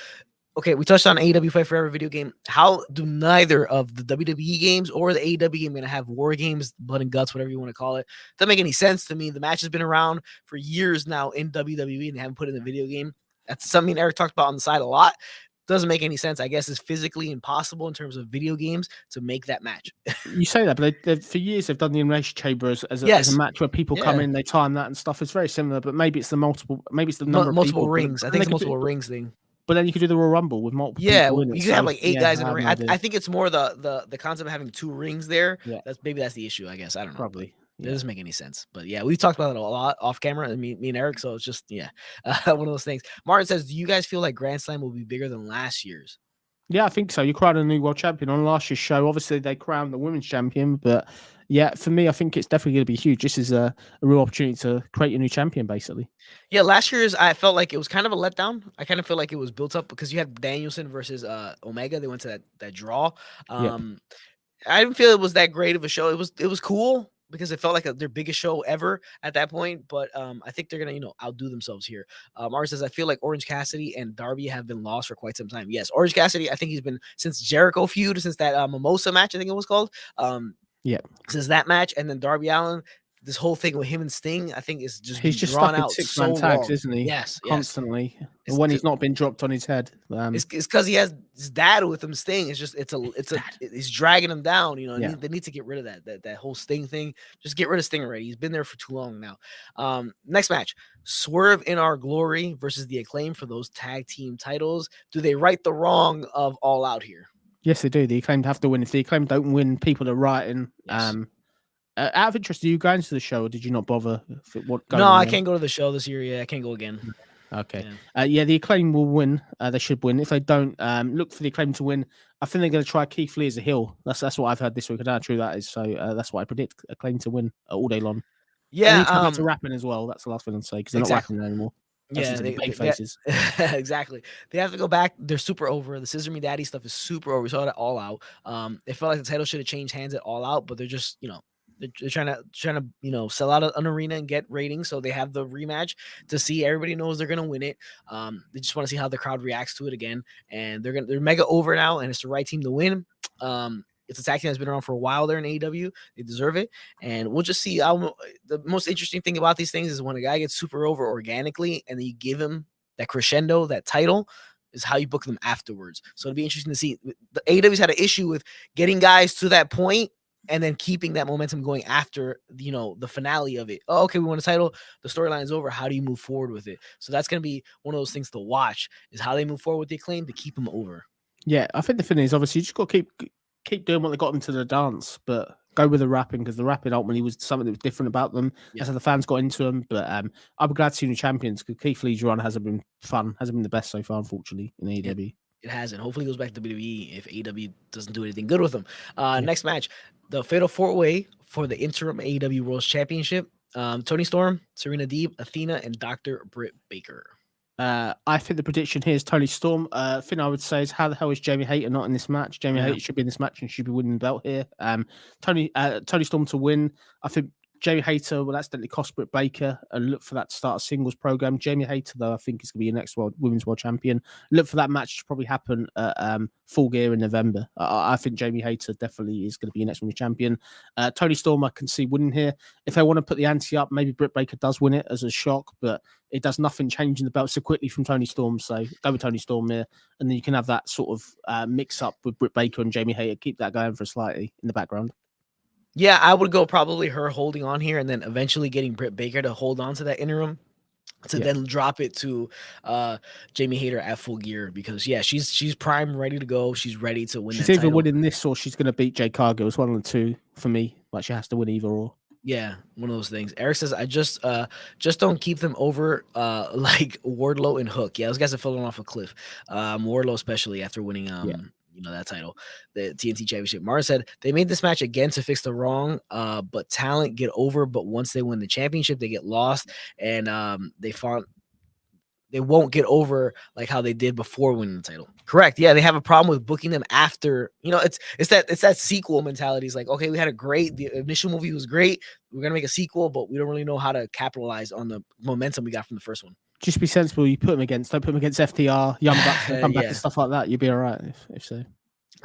Speaker 2: Okay, we touched on AEW Fight Forever video game. How do neither of the WWE games or the AEW game going to have War Games, Blood and Guts, whatever you want to call it? Doesn't make any sense to me. The match has been around for years now in WWE and they haven't put it in the video game. That's something Eric talked about on the side a lot. Doesn't make any sense. I guess it's physically impossible in terms of video games to make that match.
Speaker 3: You say that, but for years they've done the Elimination Chamber as a match where people come in, they time that and stuff. It's very similar, but maybe it's the number of
Speaker 2: multiple rings. I think it's multiple rings thing.
Speaker 3: But then you could do the Royal Rumble with multiple
Speaker 2: Yeah,
Speaker 3: people in
Speaker 2: you
Speaker 3: it.
Speaker 2: could have
Speaker 3: So,
Speaker 2: like 8
Speaker 3: yeah,
Speaker 2: guys in
Speaker 3: I
Speaker 2: a
Speaker 3: have
Speaker 2: ring.
Speaker 3: no idea.
Speaker 2: I think it's more the concept of having 2 rings there.
Speaker 3: Yeah,
Speaker 2: That's the issue, I guess. I don't know, but
Speaker 3: probably.
Speaker 2: it
Speaker 3: Yeah.
Speaker 2: doesn't make any sense. But yeah, we've talked about it a lot off camera, me and Eric. So it's just one of those things. Martin says, "Do you guys feel like Grand Slam will be bigger than last year's?"
Speaker 3: Yeah, I think so. You crowned a new world champion on last year's show. Obviously, they crowned the women's champion, but yeah, for me, I think it's definitely going to be huge. This is a real opportunity to create a new champion, basically.
Speaker 2: Yeah, last year's I felt like it was kind of a letdown. I kind of feel like it was built up because you had Danielson versus Omega. They went to that draw.
Speaker 3: Yep.
Speaker 2: I didn't feel it was that great of a show. It was cool because it felt like their biggest show ever at that point. But I think they're gonna outdo themselves here. Mars says I feel like Orange Cassidy and Darby have been lost for quite some time. Yes, Orange Cassidy. I think he's been since Jericho feud, since that Mimosa match. I think it was called.
Speaker 3: Yeah.
Speaker 2: Since that match, and then Darby Allin. This whole thing with him and Sting, I think is just
Speaker 3: He's
Speaker 2: been
Speaker 3: just
Speaker 2: drawn
Speaker 3: stuck in
Speaker 2: out
Speaker 3: 6-man
Speaker 2: so
Speaker 3: tags,
Speaker 2: long.
Speaker 3: isn't he?
Speaker 2: Yes,
Speaker 3: Constantly.
Speaker 2: It's
Speaker 3: When
Speaker 2: c-
Speaker 3: he's not been dropped on his head.
Speaker 2: It's because he has his dad with him. Sting. He's dragging him down.
Speaker 3: Yeah.
Speaker 2: They need to get rid of that whole Sting thing. Just get rid of Sting already. He's been there for too long now. Next match: Swerve in Our Glory versus the Acclaim for those tag team titles. Do they right the wrong of All Out here?
Speaker 3: Yes, they do. The Acclaimed have to win. If the Acclaimed don't win, people are writing.
Speaker 2: Yes.
Speaker 3: Out of interest, are you going to the show, or did you not bother?
Speaker 2: No, I can't go to the show this year. Yeah, I can't go again.
Speaker 3: Okay. Yeah, the Acclaim will win. They should win. If they don't, look for the Acclaim to win. I think they're going to try Keith Lee as a heel. That's what I've heard this week. I don't know how true that is. So that's what I predict. Acclaim to win all day long.
Speaker 2: Yeah,
Speaker 3: to rapping as well. That's the last thing I'd say because they're
Speaker 2: exactly.
Speaker 3: not rapping anymore.
Speaker 2: Yeah,
Speaker 3: faces.
Speaker 2: Exactly. They have to go back. They're super over. The Scissor Me Daddy stuff is super over. We saw that All Out. It felt like the title should have changed hands at All Out, but they're just they're trying to sell out an arena and get ratings. So they have the rematch to see. Everybody knows they're gonna win it. They just want to see how the crowd reacts to it again. And they're mega over now, and it's the right team to win. It's a tag team that's been around for a while there in AEW. They deserve it. And we'll just see. The most interesting thing about these things is when a guy gets super over organically and then you give him that crescendo, that title, is how you book them afterwards. So it'll be interesting to see. The AEW's had an issue with getting guys to that point and then keeping that momentum going after, the finale of it. Oh, okay, we won a title. The storyline is over. How do you move forward with it? So that's going to be one of those things to watch is how they move forward with the Acclaim to keep them over.
Speaker 3: Yeah, I think the thing is, obviously, you just got to keep doing what they got them to the dance, but go with the rapping because the rapping ultimately was something that was different about them.
Speaker 2: Yeah.
Speaker 3: That's how the fans got into them. But I'll be glad to see new champions because Keith Lee's run hasn't been fun, hasn't been the best so far, unfortunately, in AEW.
Speaker 2: It hasn't. Hopefully, it goes back to WWE if AEW doesn't do anything good with them. Next match, the Fatal 4-Way for the interim AEW World Championship. Tony Storm, Serena Deeb, Athena, and Dr. Britt Baker.
Speaker 3: I think the prediction here is Tony Storm. Thing I would say is how the hell is Jamie Hayter not in this match? Jamie Hayter should be in this match and should be winning the belt here. Tony Storm to win. I think Jamie Hayter will accidentally cost Britt Baker and look for that to start a singles program. Jamie Hayter, though, I think is going to be your next women's world champion. Look for that match to probably happen at Full Gear in November. I think Jamie Hayter definitely is going to be your next women's champion. Tony Storm, I can see winning here. If they want to put the ante up, maybe Britt Baker does win it as a shock, but it does nothing changing the belt so quickly from Tony Storm. So go with Tony Storm here, and then you can have that sort of mix up with Britt Baker and Jamie Hayter. Keep that going for slightly in the background.
Speaker 2: Yeah, I would go probably her holding on here and then eventually getting Britt Baker to hold on to that interim to then drop it to Jamie Hayter at Full Gear because she's prime, ready to go. She's ready to win.
Speaker 3: She's
Speaker 2: that
Speaker 3: either
Speaker 2: title.
Speaker 3: winning this or she's going to beat Jade Cargill. It's one of the two for me. Like she has to win either or.
Speaker 2: Yeah, one of those things. Eric says, I just don't keep them over like Wardlow and Hook. Yeah, those guys are falling off a cliff. Wardlow especially after winning that title, the TNT Championship. Mara said they made this match again to fix the wrong, but talent get over. But once they win the championship, they get lost, and they won't get over like how they did before winning the title. Correct. Yeah, they have a problem with booking them after. It's that sequel mentality. It's like, okay, we had the initial movie was great. We're gonna make a sequel, but we don't really know how to capitalize on the momentum we got from the first one.
Speaker 3: Just be sensible. You don't put them against FTR, Young Bucks, and come back and stuff like that. You'll be all right if so.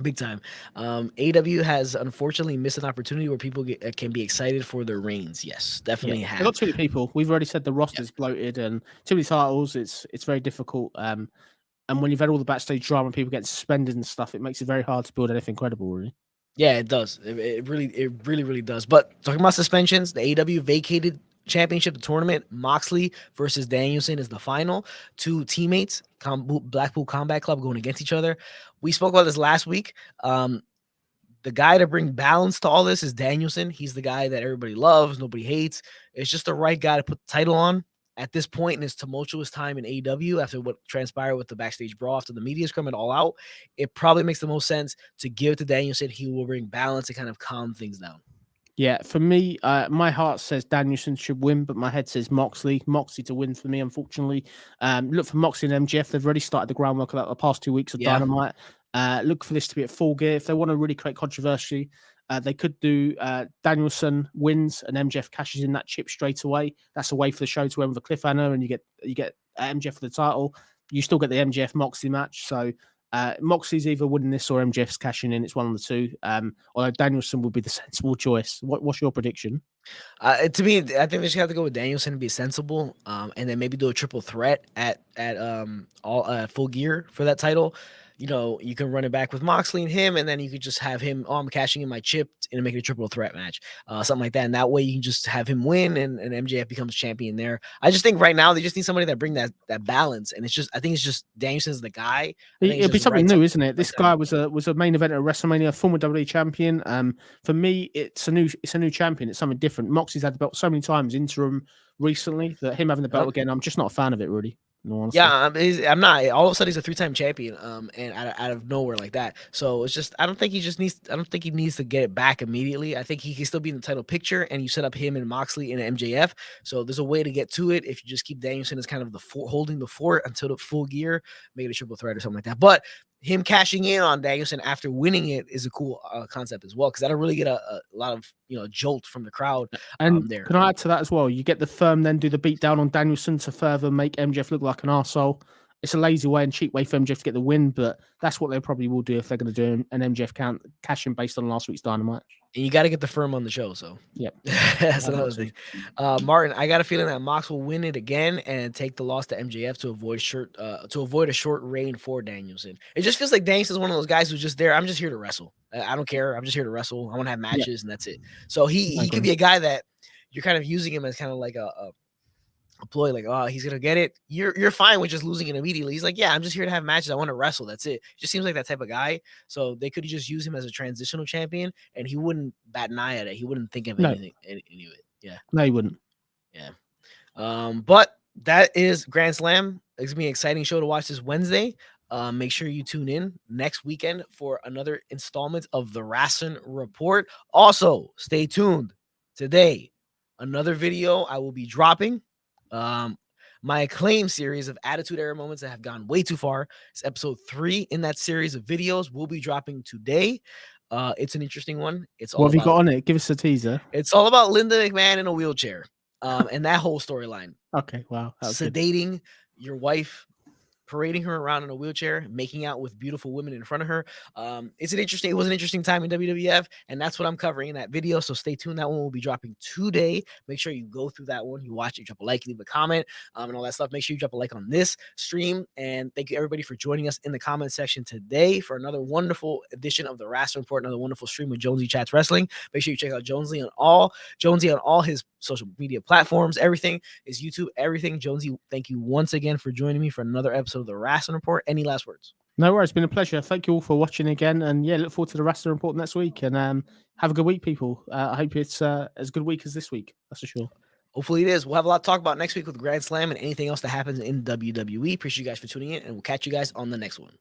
Speaker 2: Big time. AW has unfortunately missed an opportunity where people can be excited for their reigns. Yes, definitely have.
Speaker 3: They've got too many people. We've already said the roster's bloated and too many titles. It's very difficult. And when you've had all the backstage drama and people getting suspended and stuff, it makes it very hard to build anything credible, really.
Speaker 2: Yeah, it does. It really does. But talking about suspensions, the AW vacated Championship tournament, Moxley versus Danielson is the final. Two teammates, Blackpool Combat Club, going against each other. We spoke about this last week. The guy to bring balance to all this is Danielson. He's the guy that everybody loves, nobody hates. It's just the right guy to put the title on at this point in his tumultuous time in AEW after what transpired with the backstage brawl after the media scrum and all out. It probably makes the most sense to give it to Danielson. He will bring balance and kind of calm things down.
Speaker 3: Yeah, for me, my heart says Danielson should win, but my head says Moxley to win for me, unfortunately. Look for Moxley and MJF. They've already started the groundwork of the past 2 weeks of Dynamite. Look for this to be at Full Gear. If they want to really create controversy, they could do Danielson wins and MJF cashes in that chip straight away. That's a way for the show to end with a cliffhanger, and you get MJF for the title. You still get the MJF Moxley match. So Moxley's either winning this or MJF's cashing in. It's one of the two. Although Danielson would be the sensible choice. What's your prediction?
Speaker 2: To me, I think they just have to go with Danielson and be sensible, and then maybe do a triple threat at Full Gear for that title. You know, you can run it back with Moxley and him, and then you could just have him, I'm cashing in my chip and make it a triple threat match, something like that. And that way you can just have him win and MJF becomes champion there. I just think right now they just need somebody that bring that balance. And I think it's just Danielson's the guy.
Speaker 3: It'd be something new, isn't it? This guy was a main event at WrestleMania, former WWE champion. For me, it's a new champion. It's something different. Moxley's had the belt so many times interim recently that him having the belt again, I'm just not a fan of it really. No,
Speaker 2: yeah, I'm not. All of a sudden, he's a 3-time champion, and out of nowhere like that. So it's just, I don't think he needs to get it back immediately. I think he can still be in the title picture, and you set up him and Moxley and MJF. So there's a way to get to it if you just keep Danielson as kind of holding the fort until the Full Gear, make it a triple threat or something like that. But him cashing in on Danielson after winning it is a cool concept as well, because that'll really get a lot of jolt from the crowd.
Speaker 3: And
Speaker 2: there.
Speaker 3: Can I add to that as well? You get the firm, then do the beat down on Danielson to further make MJF look like an arsehole. It's a lazy way and cheap way for MJF to get the win, but that's what they probably will do if they're going to do an MJF cash in based on last week's Dynamite.
Speaker 2: And you got to get the firm on the show. So
Speaker 3: yep,
Speaker 2: that's another thing. Martin, I got a feeling that Mox will win it again and take the loss to MJF to avoid a short reign for Danielson. It just feels like Danielson's one of those guys who's just there. I'm just here to wrestle. I don't care. I'm just here to wrestle. I want to have matches, and that's it. So he could be a guy that you're kind of using him as kind of like a ploy, like, oh, he's gonna get it. You're fine with just losing it immediately. He's like, yeah, I'm just here to have matches. I want to wrestle. That's it. Just seems like that type of guy. So they could just use him as a transitional champion, and he wouldn't bat an eye at it. He wouldn't think of anything, any of it. Yeah,
Speaker 3: no, he wouldn't.
Speaker 2: Yeah. But that is Grand Slam. It's gonna be an exciting show to watch this Wednesday. Make sure you tune in next weekend for another installment of the Rasslin Report. Also, stay tuned today. Another video I will be dropping. My Acclaim series of Attitude Era moments that have gone way too far. It's episode 3 in that series of videos. We'll be dropping today. It's an interesting one. It's all
Speaker 3: what have you got on it? Give us a teaser.
Speaker 2: It's all about Linda McMahon in a wheelchair, and that whole storyline.
Speaker 3: Okay, wow.
Speaker 2: Sedating your wife, parading her around in a wheelchair, making out with beautiful women in front of her. It was an interesting time in WWF, and that's what I'm covering in that video. So stay tuned. That one will be dropping today. Make sure you go through that one. You watch it, drop a like, leave a comment, and all that stuff. Make sure you drop a like on this stream. And thank you everybody for joining us in the comment section today for another wonderful edition of the Rasslin Report, another wonderful stream with Jonesy Chats Wrestling. Make sure you check out Jonesy on all his social media platforms. Everything is YouTube, everything. Jonesy, thank you once again for joining me for another episode of the Rasslin Report. Any last words?
Speaker 3: No worries. It's been a pleasure. Thank you all for watching again. And yeah, look forward to the Rasslin Report next week. And have a good week, people. I hope it's as good a week as this week. That's for sure.
Speaker 2: Hopefully it is. We'll have a lot to talk about next week with Grand Slam and anything else that happens in WWE. Appreciate you guys for tuning in, and we'll catch you guys on the next one.